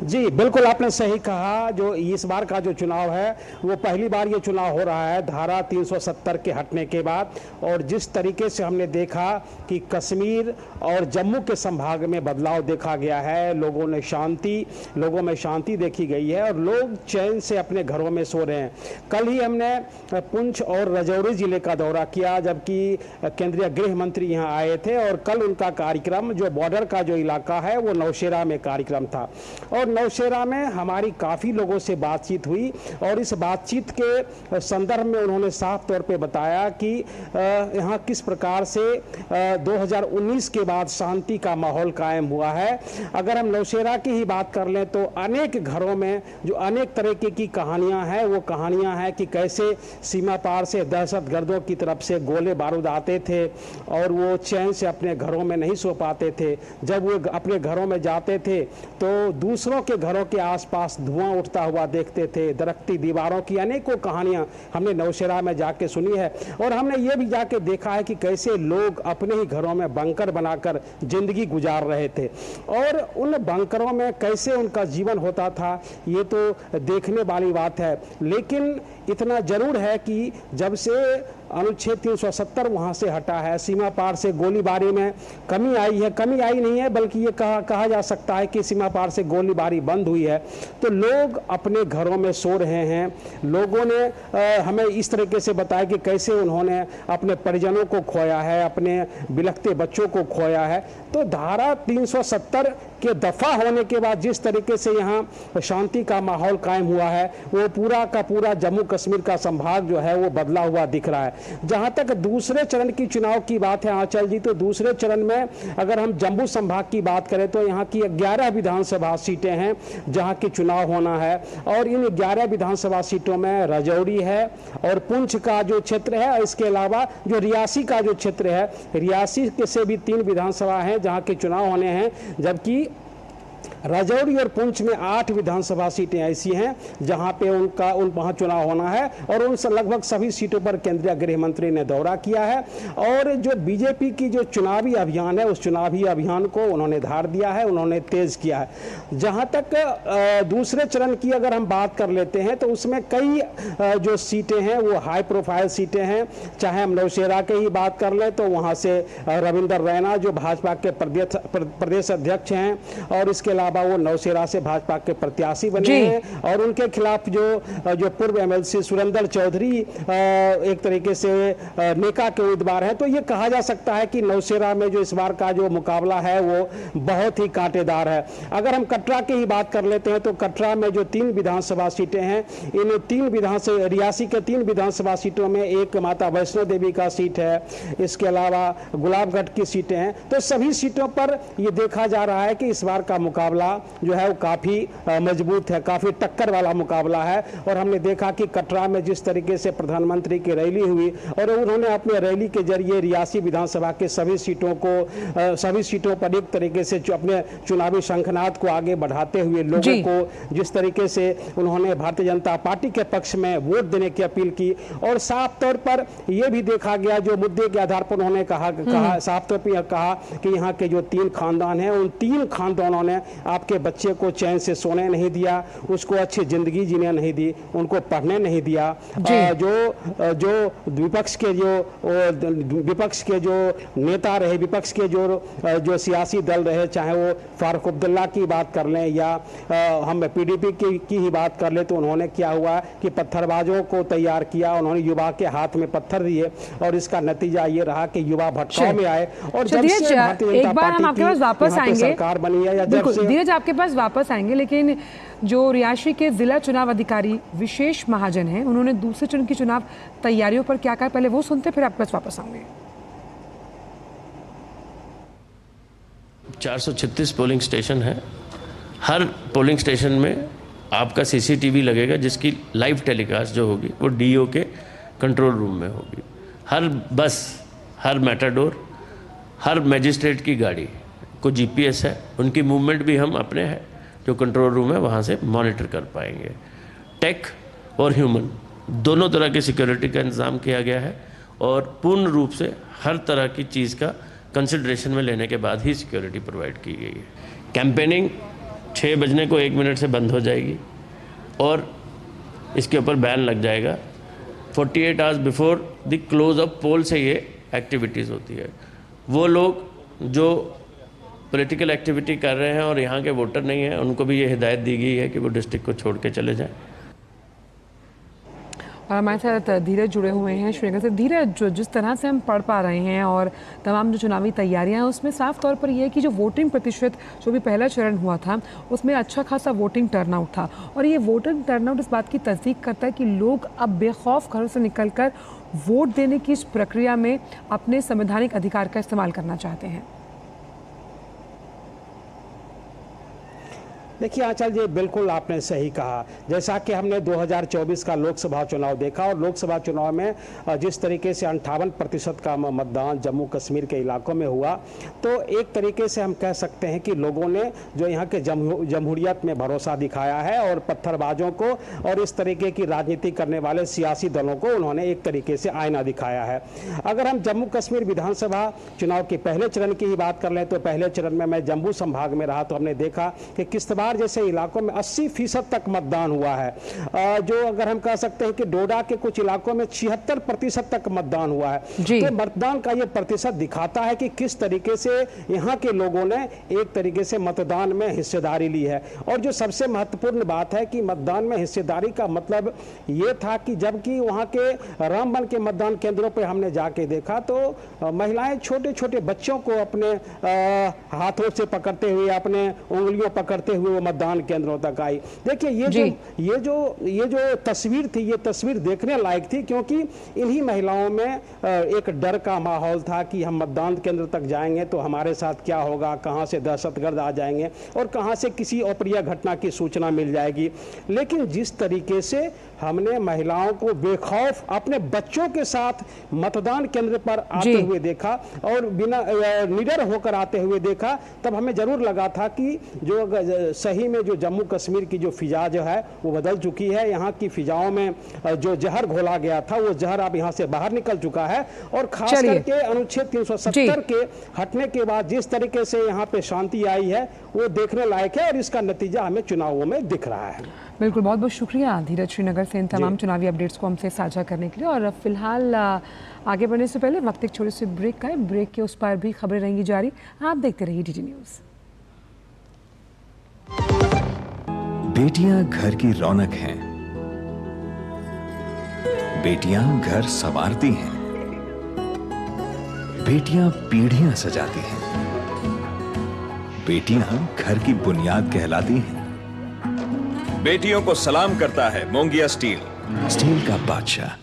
जी बिल्कुल, आपने सही कहा। जो इस बार का जो चुनाव है वो पहली बार ये चुनाव हो रहा है धारा 370 के हटने के बाद। और जिस तरीके से हमने देखा कि कश्मीर और जम्मू के संभाग में बदलाव देखा गया है, लोगों में शांति देखी गई है और लोग चैन से अपने घरों में सो रहे हैं। कल ही हमने पुंछ और राजौरी जिले का दौरा किया, जबकि केंद्रीय गृह मंत्री यहाँ आए थे और कल उनका कार्यक्रम जो बॉर्डर का जो इलाका है वो नौशेरा में कार्यक्रम था। और नौशेरा में हमारी काफ़ी लोगों से बातचीत हुई और इस बातचीत के संदर्भ में उन्होंने साफ तौर पे बताया कि यहाँ किस प्रकार से 2019 के बाद शांति का माहौल कायम हुआ है। अगर हम नौशेरा की ही बात कर लें तो अनेक घरों में जो अनेक तरीके की कहानियाँ हैं, वो कहानियाँ हैं कि कैसे सीमा पार से दहशतगर्दों की तरफ से गोले बारूद आते थे और वो चैन से अपने घरों में नहीं सो पाते थे। जब वो अपने घरों में जाते थे तो दूसरों के घरों के आसपास धुआं उठता हुआ देखते थे। दरख्ती दीवारों की अनेकों कहानियां हमने नौशेरा में जाके सुनी है और हमने ये भी जाके देखा है कि कैसे लोग अपने ही घरों में बंकर बनाकर जिंदगी गुजार रहे थे और उन बंकरों में कैसे उनका जीवन होता था, ये तो देखने वाली बात है। लेकिन इतना जरूर है कि जब से अनुच्छेद 370 वहाँ से हटा है, सीमा पार से गोलीबारी में कमी आई है, कमी आई नहीं है बल्कि ये कहा जा सकता है कि सीमा पार से गोलीबारी बंद हुई है, तो लोग अपने घरों में सो रहे हैं। लोगों ने हमें इस तरीके से बताया कि कैसे उन्होंने अपने परिजनों को खोया है, अपने बिलखते बच्चों को खोया है। तो धारा 370 के दफा होने के बाद जिस तरीके से यहाँ शांति का माहौल कायम हुआ है, वो पूरा का पूरा जम्मू कश्मीर का संभाग जो है वो बदला हुआ दिख रहा है। है। जहां तक दूसरे चरण की चुनाव की बात है आंचल जी, तो दूसरे चरण में अगर हम जम्मू संभाग की बात करें तो यहाँ की 11 विधानसभा सीटें हैं जहाँ की चुनाव होना है, और इन 11 विधानसभा सीटों में राजौरी है और पुंछ का जो क्षेत्र है, इसके अलावा जो रियासी का जो क्षेत्र है, रियासी से भी 3 विधानसभा हैं जहाँ के चुनाव होने हैं, जबकि राजौरी और पुंछ में 8 विधानसभा सीटें ऐसी हैं जहां पे वहां चुनाव होना है, और उन लगभग सभी सीटों पर केंद्रीय गृह मंत्री ने दौरा किया है। और जो बीजेपी की जो चुनावी अभियान है, उस चुनावी अभियान को उन्होंने धार दिया है, उन्होंने तेज किया है। जहां तक दूसरे चरण की अगर हम बात कर लेते हैं तो उसमें कई जो सीटें हैं वो हाई प्रोफाइल सीटें हैं। चाहे हम नौशेरा की ही बात कर लें तो वहां से रविंदर रैना जो भाजपा के प्रदेश अध्यक्ष हैं, और इसके अलावा वो नौशेरा से भाजपा के प्रत्याशी बने हैं, और उनके खिलाफ जो पूर्व एमएलसी सुरेंद्र चौधरी एक तरीके से नेका के उम्मीदवार हैं। तो ये कहा जा सकता है कि नौशेरा में जो इस बार का जो मुकाबला है वो बहुत ही कांटेदार है। अगर हम कटरा की ही बात कर लेते हैं तो कटरा में जो 3 विधानसभा सीटें हैं, इन 3 विधानसभा रियासी के 3 विधानसभा सीटों में एक माता वैष्णो देवी का सीट है, इसके अलावा गुलाबगढ़ की सीटें हैं। तो सभी सीटों पर ये देखा जा रहा है कि इस बार का मुकाबला जो है वो काफी मजबूत है, काफी टक्कर वाला मुकाबला है। और हमने देखा कि कटरा में जिस तरीके से प्रधानमंत्री की रैली हुई और उन्होंने अपने रैली के जरिए रियासी विधानसभा के सभी सीटों पर एक तरीके से अपने चुनावी शंखनाद को आगे बढ़ाते हुए लोगों को जिस तरीके से उन्होंने भारतीय जनता पार्टी के पक्ष में वोट देने की अपील की, और साफ तौर पर यह भी देखा गया जो मुद्दे के आधार पर उन्होंने कहा साफ तौर पर कहा कि यहाँ के जो 3 खानदान हैं, उन 3 खानदानों ने आपके बच्चे को चैन से सोने नहीं दिया, उसको अच्छी जिंदगी जीने नहीं दी, उनको पढ़ने नहीं दिया। जो विपक्ष के जो नेता रहे, विपक्ष के जो सियासी दल रहे, चाहे वो फारूक अब्दुल्ला की बात कर लें या हम पीडीपी की ही बात कर लें, तो उन्होंने क्या हुआ कि पत्थरबाजों को तैयार किया, उन्होंने युवा के हाथ में पत्थर दिए, और इसका नतीजा ये रहा कि युवा भटकाव में आए। और जब से भारतीय जनता पार्टी की सरकार बनी है, या जब से धीरज आपके पास वापस आएंगे, लेकिन जो रियासी के जिला चुनाव अधिकारी विशेष महाजन हैं, उन्होंने दूसरे चरण की चुनाव तैयारियों पर क्या कहा, पहले वो सुनते फिर आपके पास वापस आऊंगे। 436 पोलिंग स्टेशन है। हर पोलिंग स्टेशन में आपका सीसीटीवी लगेगा, जिसकी लाइव टेलीकास्ट जो होगी वो डीओ के कंट्रोल रूम में होगी। हर बस, हर मेटाडोर, हर मैजिस्ट्रेट की गाड़ी को जीपीएस है, उनकी मूवमेंट भी हम अपने जो कंट्रोल रूम है वहाँ से मॉनिटर कर पाएंगे। टेक और ह्यूमन दोनों तरह की सिक्योरिटी का इंतज़ाम किया गया है, और पूर्ण रूप से हर तरह की चीज़ का कंसिडरेशन में लेने के बाद ही सिक्योरिटी प्रोवाइड की गई है। कैंपेनिंग 6 बजने को 1 मिनट से बंद हो जाएगी, और इसके ऊपर बैन लग जाएगा। 48 hours before the close of poll से ये एक्टिविटीज़ होती है। वो लोग जो पॉलिटिकल एक्टिविटी कर रहे हैं और यहाँ के वोटर नहीं हैं, उनको भी ये हिदायत दी गई है कि वो डिस्ट्रिक्ट को छोड़ के चले जाएं। और हमारे साथ धीरज जुड़े हुए हैं श्रीनगर से। धीरज, जिस तरह से हम पढ़ पा रहे हैं और तमाम जो चुनावी तैयारियां हैं, उसमें साफ तौर पर यह है कि जो वोटिंग प्रतिशत जो भी पहला चरण हुआ था उसमें अच्छा खासा वोटिंग टर्नआउट था, और ये वोटिंग टर्नआउट इस बात की तस्दीक करता है कि लोग अब बेखौफ घरों से निकलकर वोट देने की इस प्रक्रिया में अपने संवैधानिक अधिकार का इस्तेमाल करना चाहते हैं। देखिए आंचल जी, बिल्कुल आपने सही कहा। जैसा कि हमने 2024 का लोकसभा चुनाव देखा, और लोकसभा चुनाव में जिस तरीके से 58% का मतदान जम्मू कश्मीर के इलाकों में हुआ, तो एक तरीके से हम कह सकते हैं कि लोगों ने जो यहाँ के जमहूरियत में भरोसा दिखाया है, और पत्थरबाजों को और इस तरीके की राजनीति करने वाले सियासी दलों को उन्होंने एक तरीके से आईना दिखाया है। अगर हम जम्मू कश्मीर विधानसभा चुनाव के पहले चरण की ही बात कर लें, तो पहले चरण में मैं जम्मू संभाग में रहा, तो हमने देखा कि किश्तवाड़ जैसे इलाकों में 80% तक मतदान हुआ है। जो अगर हम कह सकते हैं कि डोडा के कुछ इलाकों में 76% तक मतदान हुआ है। तो मतदान का ये प्रतिशत दिखाता है कि किस तरीके से यहाँ के लोगों ने एक तरीके से मतदान में हिस्सेदारी ली है। और जो सबसे महत्वपूर्ण बात है कि मतदान में हिस्सेदारी का मतलब ये था कि जबकि वहाँ के रामबन के मतदान केंद्रों पर हमने जाके देखा, तो महिलाएं छोटे छोटे बच्चों को अपने हाथों से पकड़ते हुए, अपने उंगलियों पकड़ते हुए वो मतदान केंद्रों तक आई। देखिए ये जो तस्वीर थी, ये तस्वीर देखने लायक थी, क्योंकि इन्हीं महिलाओं में एक डर का माहौल था कि हम मतदान केंद्र तक जाएंगे तो हमारे साथ क्या होगा, कहां से दहशतगर्द आ जाएंगे और कहां से किसी अप्रिय घटना की सूचना मिल जाएगी। लेकिन जिस तरीके से हमने महिलाओं को बेखौफ अपने बच्चों के साथ मतदान केंद्र पर आते हुए देखा और बिना निडर होकर आते हुए देखा, तब हमें जरूर लगा था कि जो सही में जो जम्मू कश्मीर की जो फिजा जो है वो बदल चुकी है। यहाँ की फिजाओं में जो जहर घोला गया था वो जहर अब यहाँ से बाहर निकल चुका है। और खास करके अनुच्छेद 370 के हटने के बाद जिस तरीके से यहाँ पे शांति आई है वो देखने लायक है और इसका नतीजा हमें चुनावों में दिख रहा है। बिल्कुल, बहुत बहुत शुक्रिया धीरज श्रीनगर से इन तमाम चुनावी अपडेट्स को हमसे साझा करने के लिए। और फिलहाल आगे बढ़ने से पहले वक्त एक छोटे से ब्रेक का है। ब्रेक के उस पार भी खबरें रहेंगी जारी। आप देखते रहिए डीडी न्यूज़। बेटियां घर की रौनक हैं, बेटियां घर संवारती हैं, बेटियां पीढ़ियां सजाती हैं, बेटियां घर की बुनियाद कहलाती हैं। बेटियों को सलाम करता है मोंगिया स्टील, स्टील का बादशाह।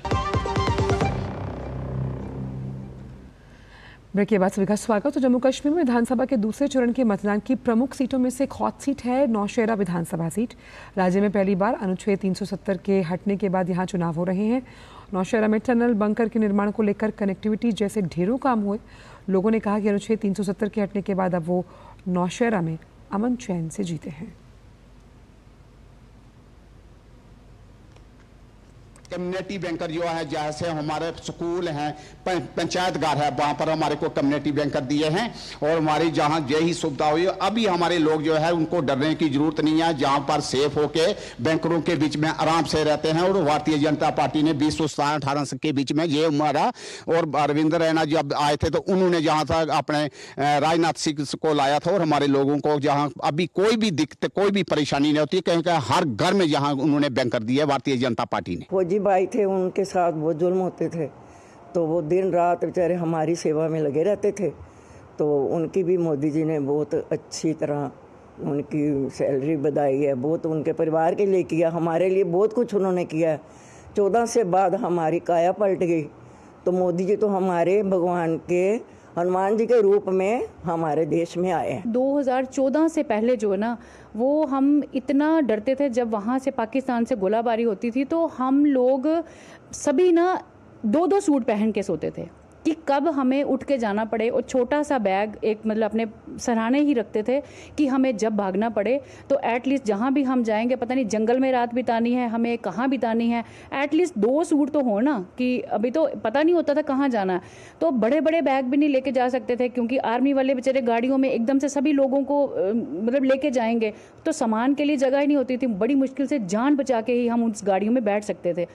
ब्रेक के बाद सभी का स्वागत। तो जम्मू कश्मीर में विधानसभा के दूसरे चरण के मतदान की प्रमुख सीटों में से एक हॉट सीट है नौशेरा विधानसभा सीट। राज्य में पहली बार अनुच्छेद 370 के हटने के बाद यहां चुनाव हो रहे हैं। नौशेरा में टनल बंकर के निर्माण को लेकर कनेक्टिविटी जैसे ढेरों काम हुए। लोगों ने कहा कि अनुच्छेद 370 के हटने के बाद अब वो नौशेरा में अमन चैन से जीते हैं। कम्युनिटी बैंकर जो है, जैसे हमारे स्कूल हैं, पंचायत घर है, वहाँ पर हमारे को कम्युनिटी बैंकर दिए हैं और हमारी जहाँ यही सुविधा हुई है। अभी हमारे लोग जो है उनको डरने की जरूरत नहीं है, जहाँ पर सेफ होके बैंकरों के बीच में आराम से रहते हैं। और भारतीय जनता पार्टी ने 2017-18 के बीच में ये हमारा और अरविंद रैना जब आए थे तो उन्होंने जहाँ था अपने राजनाथ सिंह को लाया था और हमारे लोगों को जहाँ अभी कोई भी दिक्कत कोई भी परेशानी नहीं होती, कहीं हर घर में जहाँ उन्होंने बैंकर दिए भारतीय जनता पार्टी ने। भाई थे, उनके साथ बहुत जुल्म होते थे, तो वो दिन रात बेचारे हमारी सेवा में लगे रहते थे। तो उनकी भी मोदी जी ने बहुत अच्छी तरह उनकी सैलरी बढ़ाई है, बहुत उनके परिवार के लिए किया, हमारे लिए बहुत कुछ उन्होंने किया। 14 से बाद हमारी काया पलट गई, तो मोदी जी तो हमारे भगवान के हनुमान जी के रूप में हमारे देश में आए हैं। 2014 से पहले जो है ना, वो हम इतना डरते थे जब वहाँ से पाकिस्तान से गोलाबारी होती थी, तो हम लोग सभी ना 2-2 सूट पहन के सोते थे कि कब हमें उठ के जाना पड़े। और छोटा सा बैग एक मतलब अपने सराहने ही रखते थे कि हमें जब भागना पड़े तो एटलीस्ट जहाँ भी हम जाएंगे, पता नहीं जंगल में रात बितानी है, हमें कहाँ बितानी है, एटलीस्ट 2 सूट तो हो ना, कि अभी तो पता नहीं होता था कहाँ जाना है। तो बड़े बड़े बैग भी नहीं लेके जा सकते थे, क्योंकि आर्मी वाले बेचारे गाड़ियों में एकदम से सभी लोगों को मतलब लेके जाएंगे, तो सामान के लिए जगह ही नहीं होती थी। बड़ी मुश्किल से जान बचा के ही हम उस गाड़ियों में बैठ सकते थे।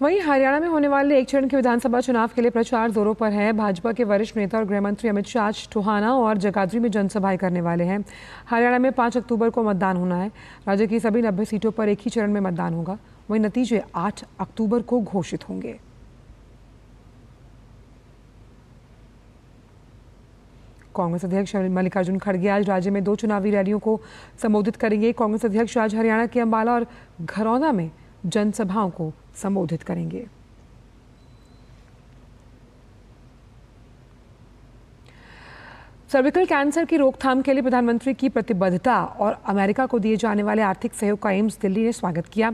वहीं हरियाणा में होने वाले एक चरण के विधानसभा चुनाव के लिए प्रचार जोरों पर है। भाजपा के वरिष्ठ नेता और गृह मंत्री अमित शाह टोहाना और जगाधरी में जनसभाएं करने वाले हैं। हरियाणा में 5 अक्टूबर को मतदान होना है। राज्य की सभी 90 सीटों पर एक ही चरण में मतदान होगा। वहीं नतीजे 8 अक्टूबर को घोषित होंगे। कांग्रेस अध्यक्ष मल्लिकार्जुन खड़गे आज राज्य में 2 चुनावी रैलियों को संबोधित करेंगे। कांग्रेस अध्यक्ष आज हरियाणा के अंबाला और घरौदा में जनसभाओं को संबोधित करेंगे। सर्विकल कैंसर की रोकथाम के लिए प्रधानमंत्री की प्रतिबद्धता और अमेरिका को दिए जाने वाले आर्थिक सहयोग का एम्स दिल्ली ने स्वागत किया।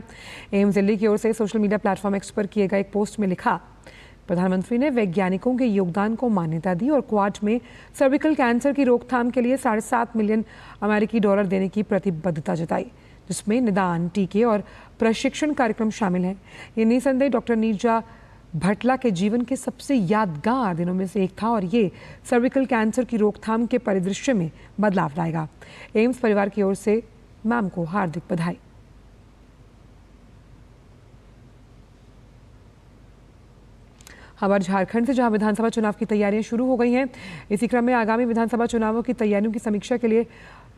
एम्स दिल्ली की ओर से सोशल मीडिया प्लेटफॉर्म एक्स पर किए गए एक पोस्ट में लिखा, प्रधानमंत्री ने वैज्ञानिकों के योगदान को मान्यता दी और क्वाड में सर्विकल कैंसर की रोकथाम के लिए $7.5 मिलियन अमेरिकी डॉलर देने की प्रतिबद्धता जताई, जिसमें निदान, टीके और प्रशिक्षण कार्यक्रम शामिल हैं। ये निसंदेह डॉक्टर नीरजा भटला के जीवन के सबसे यादगार दिनों में से एक था और ये सर्विकल कैंसर की रोकथाम के परिदृश्य में बदलाव लाएगा। एम्स परिवार की ओर से मैम को हार्दिक बधाई। खबर झारखंड से, जहां विधानसभा चुनाव की तैयारियां शुरू हो गई हैं। इसी क्रम में आगामी विधानसभा चुनावों की तैयारियों की समीक्षा के लिए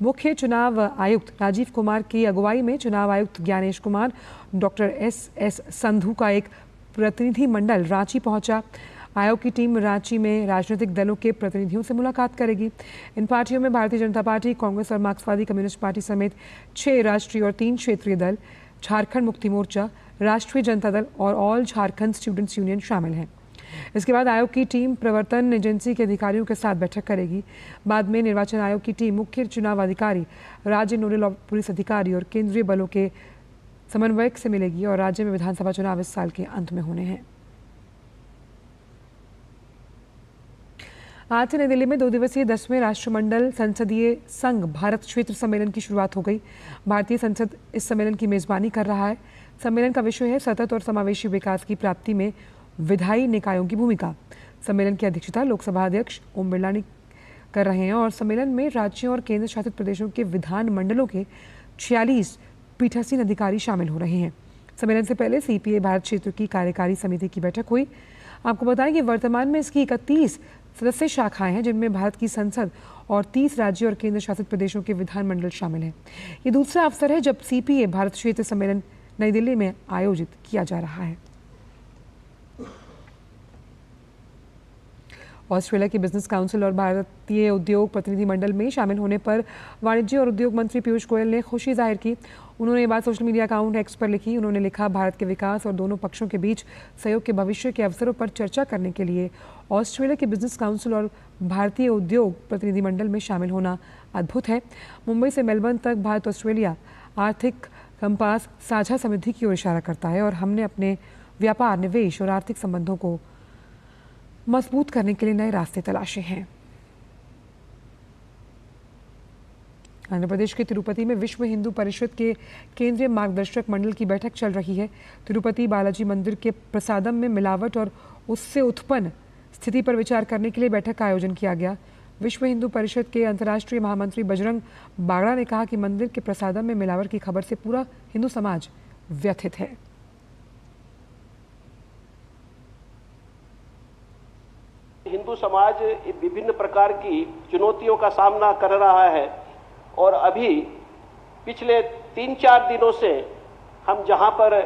मुख्य चुनाव आयुक्त राजीव कुमार की अगुवाई में चुनाव आयुक्त ज्ञानेश कुमार, डॉक्टर एस संधू का एक प्रतिनिधि मंडल रांची पहुंचा। आयोग की टीम रांची में राजनीतिक दलों के प्रतिनिधियों से मुलाकात करेगी। इन पार्टियों में भारतीय जनता पार्टी, कांग्रेस और मार्क्सवादी कम्युनिस्ट पार्टी समेत 6 राष्ट्रीय और 3 क्षेत्रीय दल, झारखंड मुक्ति मोर्चा, राष्ट्रीय जनता दल और ऑल झारखंड स्टूडेंट्स यूनियन शामिल हैं। इसके बाद आयोग की टीम प्रवर्तन एजेंसी के अधिकारियों के साथ बैठक करेगी। बाद में निर्वाचन आयोग की टीम मुख्य चुनाव अधिकारी, राज्य नोडल पुलिस अधिकारी और केंद्रीय बलों के समन्वयक से मिलेगी और राज्य में विधानसभा चुनाव इस साल के अंत में होने हैं। आज से नई दिल्ली में 2 दिवसीय 10वें राष्ट्रमंडल संसदीय संघ भारत क्षेत्र सम्मेलन की शुरुआत हो गई। भारतीय संसद इस सम्मेलन की मेजबानी कर रहा है। सम्मेलन का विषय है सतत और समावेशी विकास की प्राप्ति में विधायी निकायों की भूमिका। सम्मेलन की अध्यक्षता लोकसभा अध्यक्ष ओम बिरला ने कर रहे हैं और सम्मेलन में राज्यों और केंद्र शासित प्रदेशों के विधान मंडलों के 46 पीठासीन अधिकारी शामिल हो रहे हैं। सम्मेलन से पहले सीपीए भारत क्षेत्र की कार्यकारी समिति की बैठक हुई। आपको बताएं कि वर्तमान में इसकी 31 सदस्य शाखाएं हैं, जिनमें भारत की संसद और 30 राज्यों और केंद्र शासित प्रदेशों के विधानमंडल शामिल हैं। ये दूसरा अवसर है जब सीपीए भारत क्षेत्र सम्मेलन नई दिल्ली में आयोजित किया जा रहा है। ऑस्ट्रेलिया की बिजनेस काउंसिल और भारतीय उद्योग प्रतिनिधि मंडल में शामिल होने पर वाणिज्य और उद्योग मंत्री पीयूष गोयल ने खुशी जाहिर की। उन्होंने ये बात सोशल मीडिया अकाउंट एक्स पर लिखी। उन्होंने लिखा, भारत के विकास और दोनों पक्षों के बीच सहयोग के भविष्य के अवसरों पर चर्चा करने के लिए ऑस्ट्रेलिया की बिजनेस काउंसिल और भारतीय उद्योग प्रतिनिधि मंडल में शामिल होना अद्भुत है। मुंबई से मेलबर्न तक भारत ऑस्ट्रेलिया आर्थिक कंपास साझा समृद्धि की ओर इशारा करता है और हमने अपने व्यापार, निवेश और आर्थिक संबंधों को मजबूत करने के लिए नए रास्ते तलाशे हैं। आंध्र प्रदेश के तिरुपति में विश्व हिंदू परिषद के केंद्रीय मार्गदर्शक मंडल की बैठक चल रही है। तिरुपति बालाजी मंदिर के प्रसादम में मिलावट और उससे उत्पन्न स्थिति पर विचार करने के लिए बैठक का आयोजन किया गया। विश्व हिंदू परिषद के अंतर्राष्ट्रीय महामंत्री बजरंग बागड़ा ने कहा कि मंदिर के प्रसादम में मिलावट की खबर से पूरा हिंदू समाज व्यथित है। हिंदू समाज विभिन्न प्रकार की चुनौतियों का सामना कर रहा है और अभी पिछले 3-4 दिनों से हम जहां पर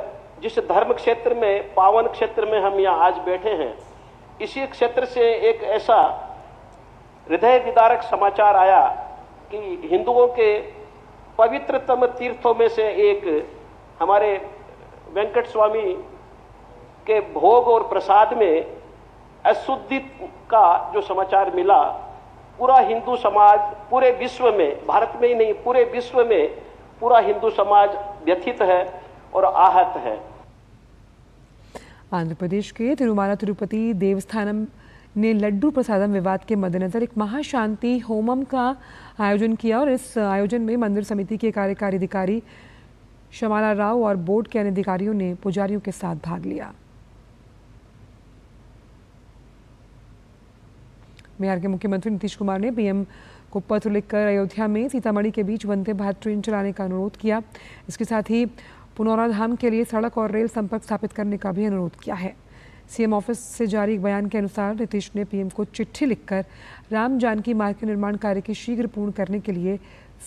जिस धर्म क्षेत्र में, पावन क्षेत्र में हम यहाँ आज बैठे हैं, इसी क्षेत्र से एक ऐसा हृदय विदारक समाचार आया कि हिंदुओं के पवित्रतम तीर्थों में से एक हमारे वेंकट स्वामी के भोग और प्रसाद में अशुद्धि का जो समाचार मिला, पूरा हिंदू समाज पूरे विश्व में, भारत में ही नहीं पूरे विश्व में पूरा हिंदू समाज व्यथित है और आहत है। आंध्र प्रदेश के तिरुमाला तिरुपति देवस्थानम ने लड्डू प्रसादम विवाद के मद्देनजर एक महाशांति होमम का आयोजन किया और इस आयोजन में मंदिर समिति के कार्यकारी अधिकारी शमाला राव और बोर्ड के अन्य अधिकारियों ने पुजारियों के साथ भाग लिया। बिहार के मुख्यमंत्री नीतीश कुमार ने पीएम को पत्र लिखकर अयोध्या में सीतामढ़ी के बीच वंदे भारत ट्रेन चलाने का अनुरोध किया। इसके साथ ही पुनौरा धाम के लिए सड़क और रेल संपर्क स्थापित करने का भी अनुरोध किया है। सीएम ऑफिस से जारी एक बयान के अनुसार नीतीश ने पीएम को चिट्ठी लिखकर राम जानकी मार्ग के निर्माण कार्य की शीघ्र पूर्ण करने के लिए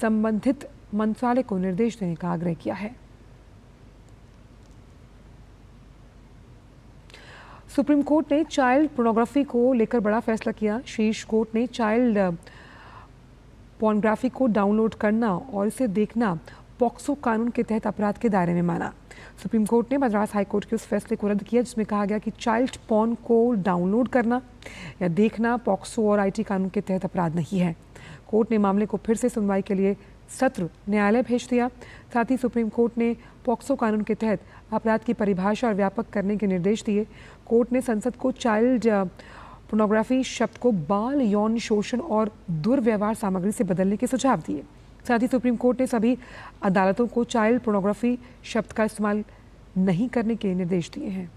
संबंधित मंत्रालय को निर्देश देने का आग्रह किया है। सुप्रीम कोर्ट ने चाइल्ड पोर्नोग्राफी को लेकर बड़ा फैसला किया। शीर्ष कोर्ट ने चाइल्ड पोर्नोग्राफी को डाउनलोड करना और इसे देखना पॉक्सो कानून के तहत अपराध के दायरे में माना। सुप्रीम कोर्ट ने मद्रास हाईकोर्ट के उस फैसले को रद्द किया जिसमें कहा गया कि चाइल्ड पोर्न को डाउनलोड करना या देखना पॉक्सो और आईटी कानून के तहत अपराध नहीं है। कोर्ट ने मामले को फिर से सुनवाई के लिए सत्र न्यायालय भेज दिया। साथ ही सुप्रीम कोर्ट ने पॉक्सो कानून के तहत अपराध की परिभाषा और व्यापक करने के निर्देश दिए। कोर्ट ने संसद को चाइल्ड पोर्नोग्राफी शब्द को बाल यौन शोषण और दुर्व्यवहार सामग्री से बदलने के सुझाव दिए। साथ ही सुप्रीम कोर्ट ने सभी अदालतों को चाइल्ड पोर्नोग्राफी शब्द का इस्तेमाल नहीं करने के निर्देश दिए हैं।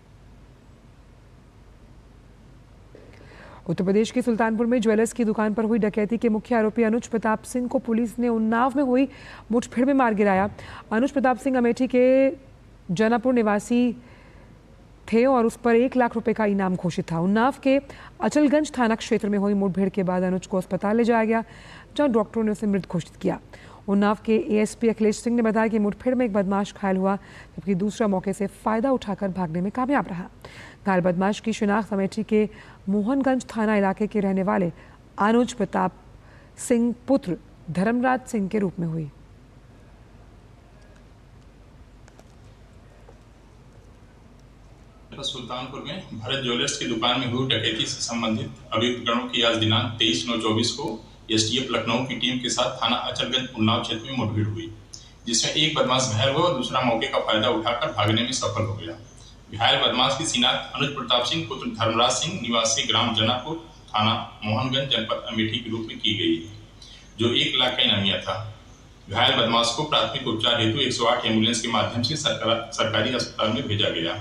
उत्तर प्रदेश के सुल्तानपुर में ज्वेलर्स की दुकान पर हुई डकैती के मुख्य आरोपी अनुज प्रताप सिंह को पुलिस ने उन्नाव में हुई मुठभेड़ में मार गिराया। अनुज प्रताप सिंह अमेठी के जनापुर निवासी थे और उस पर 1 लाख रुपए का इनाम घोषित था। उन्नाव के अचलगंज थाना क्षेत्र में हुई मुठभेड़ के बाद अनुज को अस्पताल ले जाया गया, जहां डॉक्टरों ने उसे मृत घोषित किया। उन्नाव के एएसपी अखिलेश सिंह ने बताया कि मुठभेड़ में एक बदमाश घायल हुआ, जबकि दूसरा मौके से फायदा उठाकर भागने में कामयाब रहा। घायल बदमाश की शिनाख्त अमेठी के मोहनगंज थाना इलाके के रहने वाले अनुज प्रताप सिंह पुत्र धर्मराज सिंह के रूप में हुई। सुल्तानपुर में भरत ज्वेलर्स की दुकान में हुई डकैती से संबंधित अभियुक्तगणों की आज दिनांक 23/9/24 को एसटीएफ लखनऊ की टीम के साथ थाना अचलगंज उन्नाव क्षेत्र में मुठभेड़ हुई, जिसमें एक बदमाश घायल हुआ और दूसरा मौके का फायदा उठाकर भागने में सफल हो गया। घायल बदमाश की शिनाख्त अनुज प्रताप सिंह पुत्र धर्मराज सिंह निवासी ग्राम जनापुर थाना मोहनगंज जनपद अमेठी के रूप में की गई, जो 1 लाख का इनामिया था। घायल बदमाश को प्राथमिक उपचार हेतु 108 एम्बुलेंस के माध्यम से सरकारी अस्पताल में भेजा गया,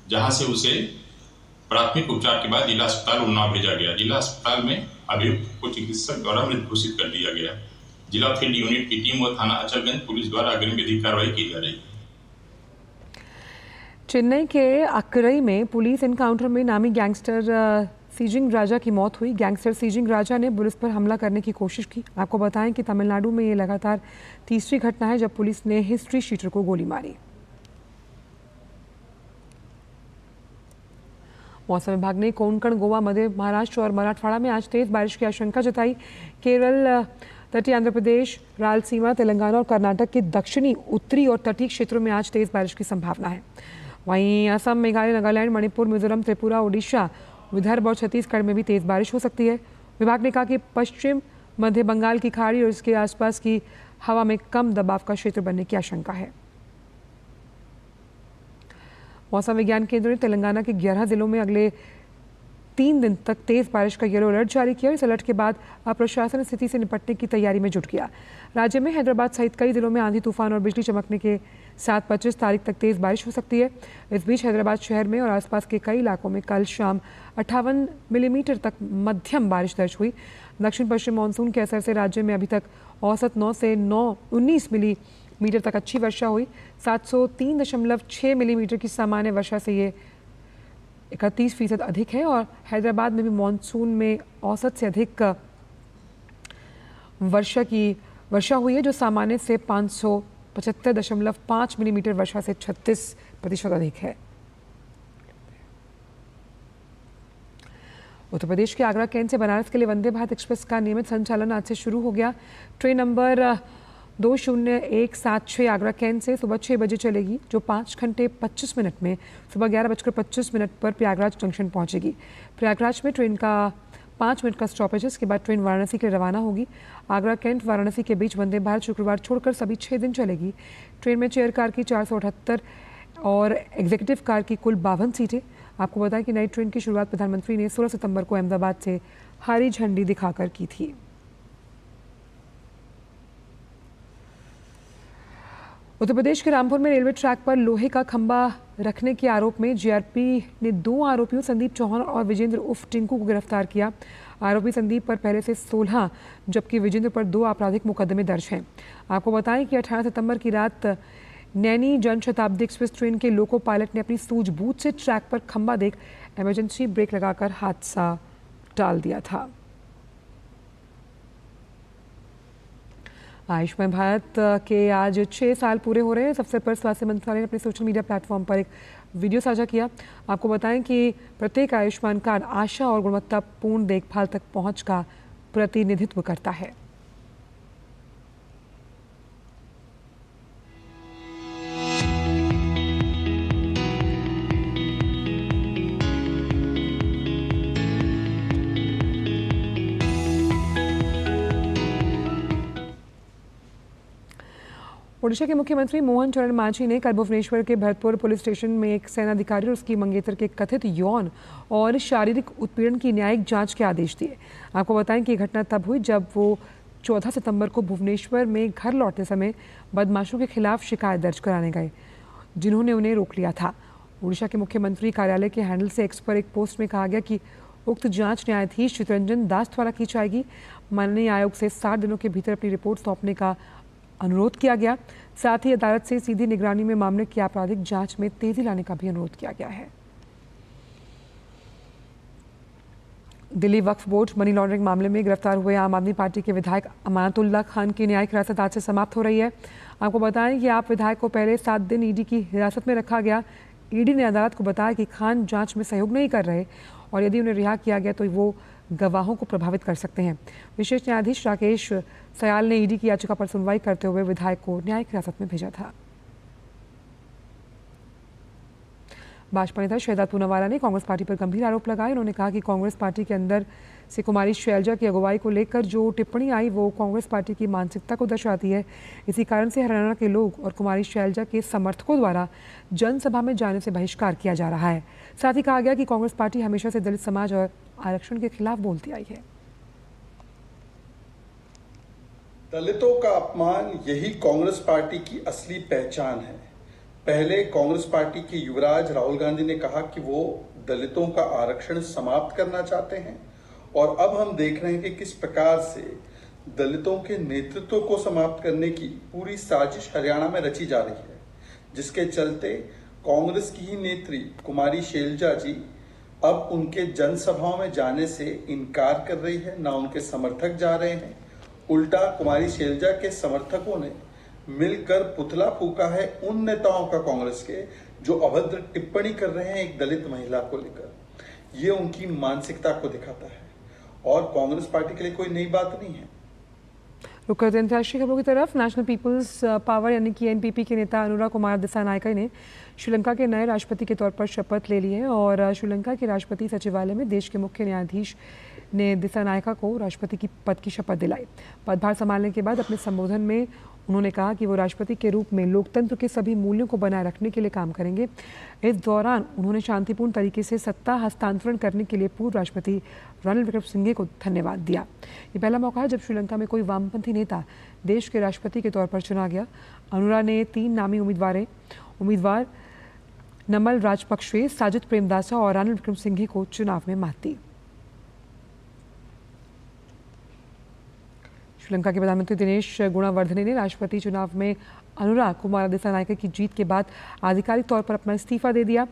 जहां से उसे प्राथमिक उपचार के बाद जिला अस्पताल उन्नाव भेजा गया। जिला अस्पताल में अभियुक्त को चिकित्सक द्वारा मृत घोषित कर दिया गया। जिला फील्ड यूनिट की टीम व थाना अचलगंज पुलिस द्वारा अग्रिम विधिक कार्रवाई की जा रही है। चेन्नई के अक्करई में पुलिस एनकाउंटर में नामी गैंगस्टर सीजिंग राजा की मौत हुई। गैंगस्टर सीजिंग राजा ने पुलिस पर हमला करने की कोशिश की। आपको बताएं कि तमिलनाडु में ये लगातार तीसरी घटना है जब पुलिस ने हिस्ट्री शीटर को गोली मारी। मौसम विभाग ने कोंकण, गोवा, मध्य महाराष्ट्र और मराठवाड़ा में आज तेज बारिश की आशंका जताई। केरल, तटीय आंध्र प्रदेश, रायलसीमा, तेलंगाना और कर्नाटक के दक्षिणी, उत्तरी और तटीय क्षेत्रों में आज तेज बारिश की संभावना है। वहीं असम, मेघालय, नागालैंड, मणिपुर, मिजोरम, त्रिपुरा, ओडिशा, विदर्भ और छत्तीसगढ़ में भी तेज बारिश हो सकती है। विभाग ने कहा कि पश्चिम मध्य बंगाल की खाड़ी और इसके आसपास की हवा में कम दबाव का क्षेत्र बनने की आशंका है। मौसम विज्ञान केंद्र ने तेलंगाना के 11 जिलों में अगले 3 दिन तक तेज बारिश का येलो अलर्ट जारी किया। इस अलर्ट के बाद अब प्रशासन स्थिति से निपटने की तैयारी में जुट गया। राज्य में हैदराबाद सहित कई जिलों में आंधी तूफान और बिजली चमकने के साथ 25 तारीख तक तेज बारिश हो सकती है। इस बीच हैदराबाद शहर में और आसपास के कई इलाकों में कल शाम 58 मिलीमीटर तक मध्यम बारिश दर्ज हुई। दक्षिण पश्चिम मानसून के असर से राज्य में अभी तक औसत 9 से 19 मिलीमीटर तक अच्छी वर्षा हुई। 703.6 मिलीमीटर की सामान्य वर्षा से ये 31% अधिक है और हैदराबाद में भी मानसून में औसत से अधिक वर्षा हुई है, जो सामान्य से 575.5 मिलीमीटर वर्षा से 36% अधिक है। उत्तर प्रदेश के आगरा कैंट से बनारस के लिए वंदे भारत एक्सप्रेस का नियमित संचालन आज से शुरू हो गया। ट्रेन नंबर 20176 आगरा कैंट से सुबह 6 बजे चलेगी, जो 5 घंटे 25 मिनट में सुबह 11:25 पर प्रयागराज जंक्शन पहुंचेगी। प्रयागराज में ट्रेन का 5 मिनट का स्टॉपेज है। इसके बाद ट्रेन वाराणसी के लिए रवाना होगी। आगरा कैंट वाराणसी के बीच वंदे भारत शुक्रवार छोड़कर सभी 6 दिन चलेगी। ट्रेन में चेयर कार की 478 और एग्जीक्यूटिव कार की कुल 52 सीटें। आपको बताएं कि नई ट्रेन की शुरुआत प्रधानमंत्री ने 16 सितंबर को अहमदाबाद से हरी झंडी दिखाकर की थी। उत्तर प्रदेश के रामपुर में रेलवे ट्रैक पर लोहे का खंभा रखने के आरोप में जीआरपी ने 2 आरोपियों संदीप चौहान और विजेंद्र उर्फ टिंकू को गिरफ्तार किया। आरोपी संदीप पर पहले से 16 जबकि विजेंद्र पर 2 आपराधिक मुकदमे दर्ज हैं। आपको बताएं कि 18 सितंबर की रात नैनी जनशताब्दी एक्सप्रेस ट्रेन के लोको पायलट ने अपनी सूझबूझ से ट्रैक पर खंभा देख इमरजेंसी ब्रेक लगाकर हादसा टाल दिया था। आयुष्मान भारत के आज 6 साल पूरे हो रहे हैं। इस अवसर पर स्वास्थ्य मंत्रालय ने अपने सोशल मीडिया प्लेटफॉर्म पर एक वीडियो साझा किया। आपको बताएं कि प्रत्येक आयुष्मान कार्ड आशा और गुणवत्तापूर्ण देखभाल तक पहुंच का प्रतिनिधित्व करता है। ओडिशा के मुख्यमंत्री मोहन चरण मांझी ने कल भुवनेश्वर के भरतपुर पुलिस स्टेशन में एक सेनाधिकारी और उसकी मंगेतर के कथित यौन और शारीरिक उत्पीड़न की न्यायिक जांच के आदेश दिए। आपको बताएं कि ये घटना तब हुई जब वो 14 सितंबर को भुवनेश्वर में घर लौटते समय बदमाशों के खिलाफ शिकायत दर्ज कराने गए, जिन्होंने उन्हें रोक लिया था। ओडिशा के मुख्यमंत्री कार्यालय के हैंडल से एक्स पर एक पोस्ट में कहा गया कि उक्त जाँच न्यायाधीश चितरंजन दास द्वारा की जाएगी। माननीय आयोग से 60 दिनों के भीतर अपनी रिपोर्ट सौंपने का अनुरोध किया गया। साथ ही अदालत से सीधी निगरानी में मामले की आपराधिक जांच में तेजी लाने का भी अनुरोध किया गया है। Delhi Waqf board money laundering मामले में गिरफ्तार हुए आम आदमी पार्टी के विधायक अमानतुल्लाह खान की न्यायिक हिरासत आज से समाप्त हो रही है। आपको बताएं कि आप विधायक को पहले 7 दिन ईडी की हिरासत में रखा गया। ईडी ने अदालत को बताया कि खान जांच में सहयोग नहीं कर रहे और यदि उन्हें रिहा किया गया तो वो गवाहों को प्रभावित कर सकते हैं। विशेष न्यायाधीश राकेश सयाल ने ईडी की याचिका पर सुनवाई करते हुए विधायक को न्यायिक हिरासत में भेजा था। भाजपा नेता शहजाद पूनावाला ने कांग्रेस पार्टी पर गंभीर आरोप लगाए। उन्होंने कहा कि कांग्रेस पार्टी के अंदर से कुमारी शैलजा की अगुवाई को लेकर जो टिप्पणी आई वो कांग्रेस पार्टी की मानसिकता को दर्शाती है। इसी कारण से हरियाणा के लोग और कुमारी शैलजा के समर्थकों द्वारा जनसभा में जाने से बहिष्कार किया जा रहा है। साथ ही कहा गया कि कांग्रेस पार्टी हमेशा से दलित समाज और आरक्षण के खिलाफ बोलती आई है। दलितों का अपमान यही कांग्रेस पार्टी की असली पहचान है। पहले कांग्रेस पार्टी के युवराज राहुल गांधी ने कहा कि वो दलितों का आरक्षण समाप्त करना चाहते हैं और अब हम देख रहे हैं कि किस प्रकार से दलितों के नेतृत्व को समाप्त करने की पूरी साजिश हरियाणा में रची जा रही है, जिसके चलते कांग्रेस की ही नेत्री कुमारी शैलजा जी अब उनके जनसभाओं में जाने से इनकार कर रही है, ना उनके समर्थक जा रहे हैं। उल्टा कुमारी शैलजा के समर्थकों ने मिलकर पुतला फूका है उन नेताओं का कांग्रेस के जो अभद्र टिप्पणी कर रहे हैं एक दलित महिला को लेकर। ये उनकी मानसिकता को दिखाता है और कांग्रेस पार्टी के लिए कोई नई बात नहीं है। रुक करते हैं अंतर्राष्ट्रीय खबरों की तरफ। नेशनल पीपल्स पावर यानी कि एनपीपी के नेता अनुरा कुमार दिसानायका ने श्रीलंका के नए राष्ट्रपति के तौर पर शपथ ले ली है और श्रीलंका के राष्ट्रपति सचिवालय में देश के मुख्य न्यायाधीश ने दिसानायका को राष्ट्रपति की पद की शपथ दिलाई। पदभार संभालने के बाद अपने संबोधन में उन्होंने कहा कि वो राष्ट्रपति के रूप में लोकतंत्र के सभी मूल्यों को बनाए रखने के लिए काम करेंगे। इस दौरान उन्होंने शांतिपूर्ण तरीके से सत्ता हस्तांतरण करने के लिए पूर्व राष्ट्रपति रणिल विक्रमसिंघे को धन्यवाद दिया। ये पहला मौका है जब श्रीलंका में कोई वामपंथी नेता देश के राष्ट्रपति के तौर पर चुना गया। अनुरा ने 3 नामी उम्मीदवार नमल राजपक्षे, साजिद प्रेमदासा और रणिल विक्रमसिंघे को चुनाव में मात दी। श्रीलंका के प्रधानमंत्री दिनेश गुणावर्धने ने राष्ट्रपति चुनाव में अनुरा कुमार दिसानायका की जीत के बाद आधिकारिक तौर पर अपना इस्तीफा दे दिया।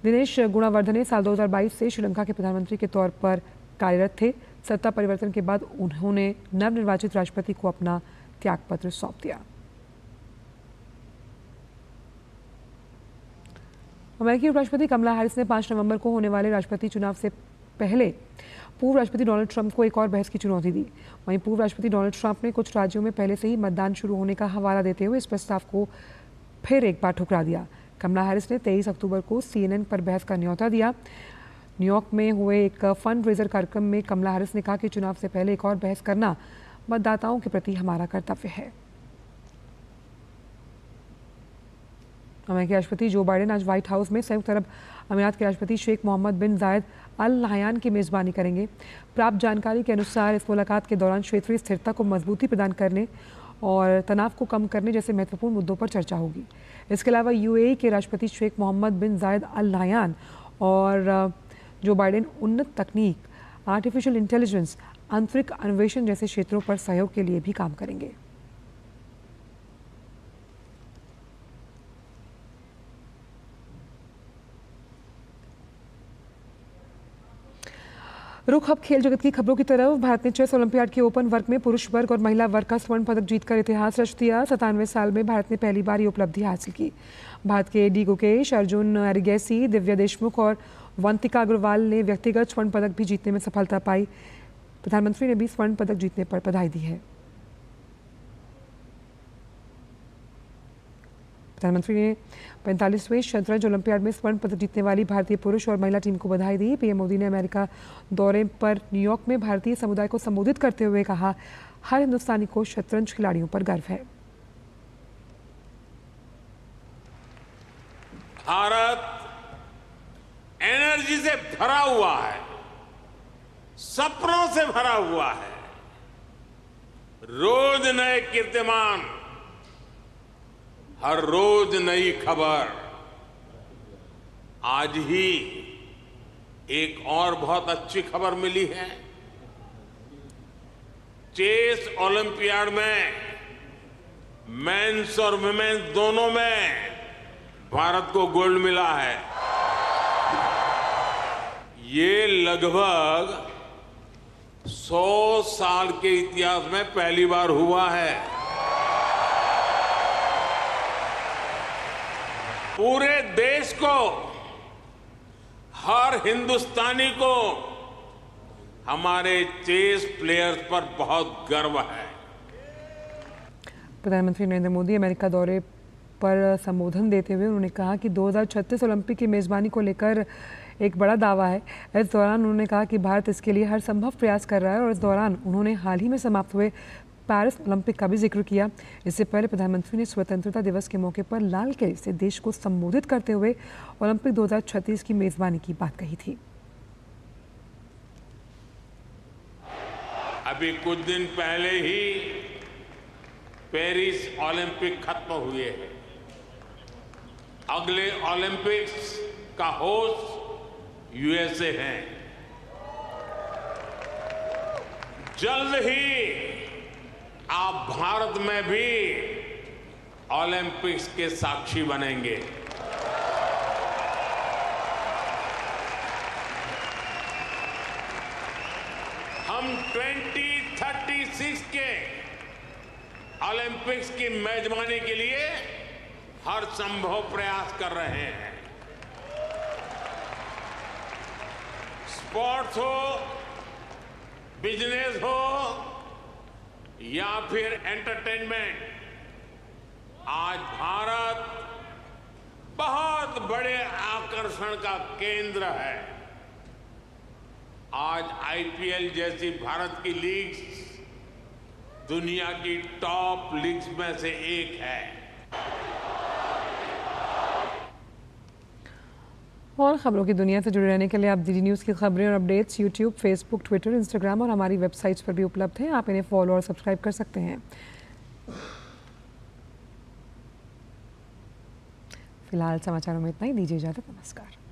दिनेश गुणावर्धने साल 2022 से श्रीलंका के प्रधानमंत्री के तौर पर कार्यरत थे। सत्ता परिवर्तन के बाद उन्होंने नवनिर्वाचित राष्ट्रपति को अपना त्यागपत्र सौंप दिया। अमेरिकी उपराष्ट्रपति कमला हैरिस ने 5 नवंबर को होने वाले राष्ट्रपति चुनाव से पहले पूर्व राष्ट्रपति डोनाल्ड ट्रंप को एक और बहस की चुनौती दी। वहीं पूर्व राष्ट्रपति डोनाल्ड ट्रंप ने कुछ राज्यों में पहले से ही मतदान शुरू होने का हवाला देते हुए इस प्रस्ताव को फिर एक बार ठुकरा दिया। कमला हैरिस ने 23 अक्टूबर को CNN पर बहस का न्योता दिया। न्यूयॉर्क में हुए एक फंड रेजर कार्यक्रम में कमला हैरिस ने कहा कि चुनाव से पहले एक और बहस करना मतदाताओं के प्रति हमारा कर्तव्य है। अमेरिकी राष्ट्रपति जो बाइडेन आज व्हाइट हाउस में संयुक्त अरब अमीरात के राष्ट्रपति शेख मोहम्मद बिन जायद अल नहयान की मेज़बानी करेंगे। प्राप्त जानकारी के अनुसार इस मुलाकात के दौरान क्षेत्रीय स्थिरता को मजबूती प्रदान करने और तनाव को कम करने जैसे महत्वपूर्ण मुद्दों पर चर्चा होगी। इसके अलावा UAE के राष्ट्रपति शेख मोहम्मद बिन जायद अल नहयान और जो बाइडेन उन्नत तकनीक, आर्टिफिशियल इंटेलिजेंस, आंतरिक अन्वेषण जैसे क्षेत्रों पर सहयोग के लिए भी काम करेंगे। रुख अब खेल जगत की खबरों की तरफ। भारत ने चेस ओलंपियाड के ओपन वर्ग में पुरुष वर्ग और महिला वर्ग का स्वर्ण पदक जीतकर इतिहास रच दिया। 97 साल में भारत ने पहली बार ये उपलब्धि हासिल की। भारत के डी गुकेश, अर्जुन एरिगैसी, दिव्या देशमुख और वंतिका अग्रवाल ने व्यक्तिगत स्वर्ण पदक भी जीतने में सफलता पाई। प्रधानमंत्री ने भी स्वर्ण पदक जीतने पर बधाई दी है। प्रधानमंत्री ने 45वें शतरंज ओलंपियाड में स्वर्ण पदक जीतने वाली भारतीय पुरुष और महिला टीम को बधाई दी। पीएम मोदी ने अमेरिका दौरे पर न्यूयॉर्क में भारतीय समुदाय को संबोधित करते हुए कहा, हर हिंदुस्तानी को शतरंज खिलाड़ियों पर गर्व है। भारत एनर्जी से भरा हुआ है, सपनों से भरा हुआ है। रोज नए कीर्तिमान, हर रोज नई खबर। आज ही एक और बहुत अच्छी खबर मिली है। चेस ओलंपियाड में मेंस और वुमेन्स दोनों में भारत को गोल्ड मिला है। ये लगभग 100 साल के इतिहास में पहली बार हुआ है। पूरे देश को, हर हिंदुस्तानी को हमारे चेस प्लेयर्स पर बहुत गर्व है। प्रधानमंत्री नरेंद्र मोदी अमेरिका दौरे पर संबोधन देते हुए उन्होंने कहा कि 2036 ओलंपिक की मेजबानी को लेकर एक बड़ा दावा है। इस दौरान उन्होंने कहा कि भारत इसके लिए हर संभव प्रयास कर रहा है और इस दौरान उन्होंने हाल ही में समाप्त हुए पेरिस ओलंपिक का भी जिक्र किया। इससे पहले प्रधानमंत्री ने स्वतंत्रता दिवस के मौके पर लाल किले से देश को संबोधित करते हुए ओलंपिक 2036 की मेजबानी की बात कही थी। अभी कुछ दिन पहले ही पेरिस ओलंपिक खत्म हुए हैं। अगले ओलंपिक्स का होस्ट यूएसए है। जल्द ही आप भारत में भी ओलंपिक्स के साक्षी बनेंगे। हम 2036 के ओलंपिक्स की मेजबानी के लिए हर संभव प्रयास कर रहे हैं। स्पोर्ट्स हो, बिजनेस हो या फिर एंटरटेनमेंट, आज भारत बहुत बड़े आकर्षण का केंद्र है। आज आईपीएल जैसी भारत की लीग्स दुनिया की टॉप लीग्स में से एक है। और खबरों की दुनिया से जुड़े रहने के लिए आप डीडी न्यूज़ की खबरें और updates YouTube, Facebook, Twitter, Instagram और हमारी वेबसाइट्स पर भी उपलब्ध हैं। आप इन्हें फॉलो और सब्सक्राइब कर सकते हैं। फिलहाल समाचारों में इतना ही। दीजिए इजाजत। नमस्कार।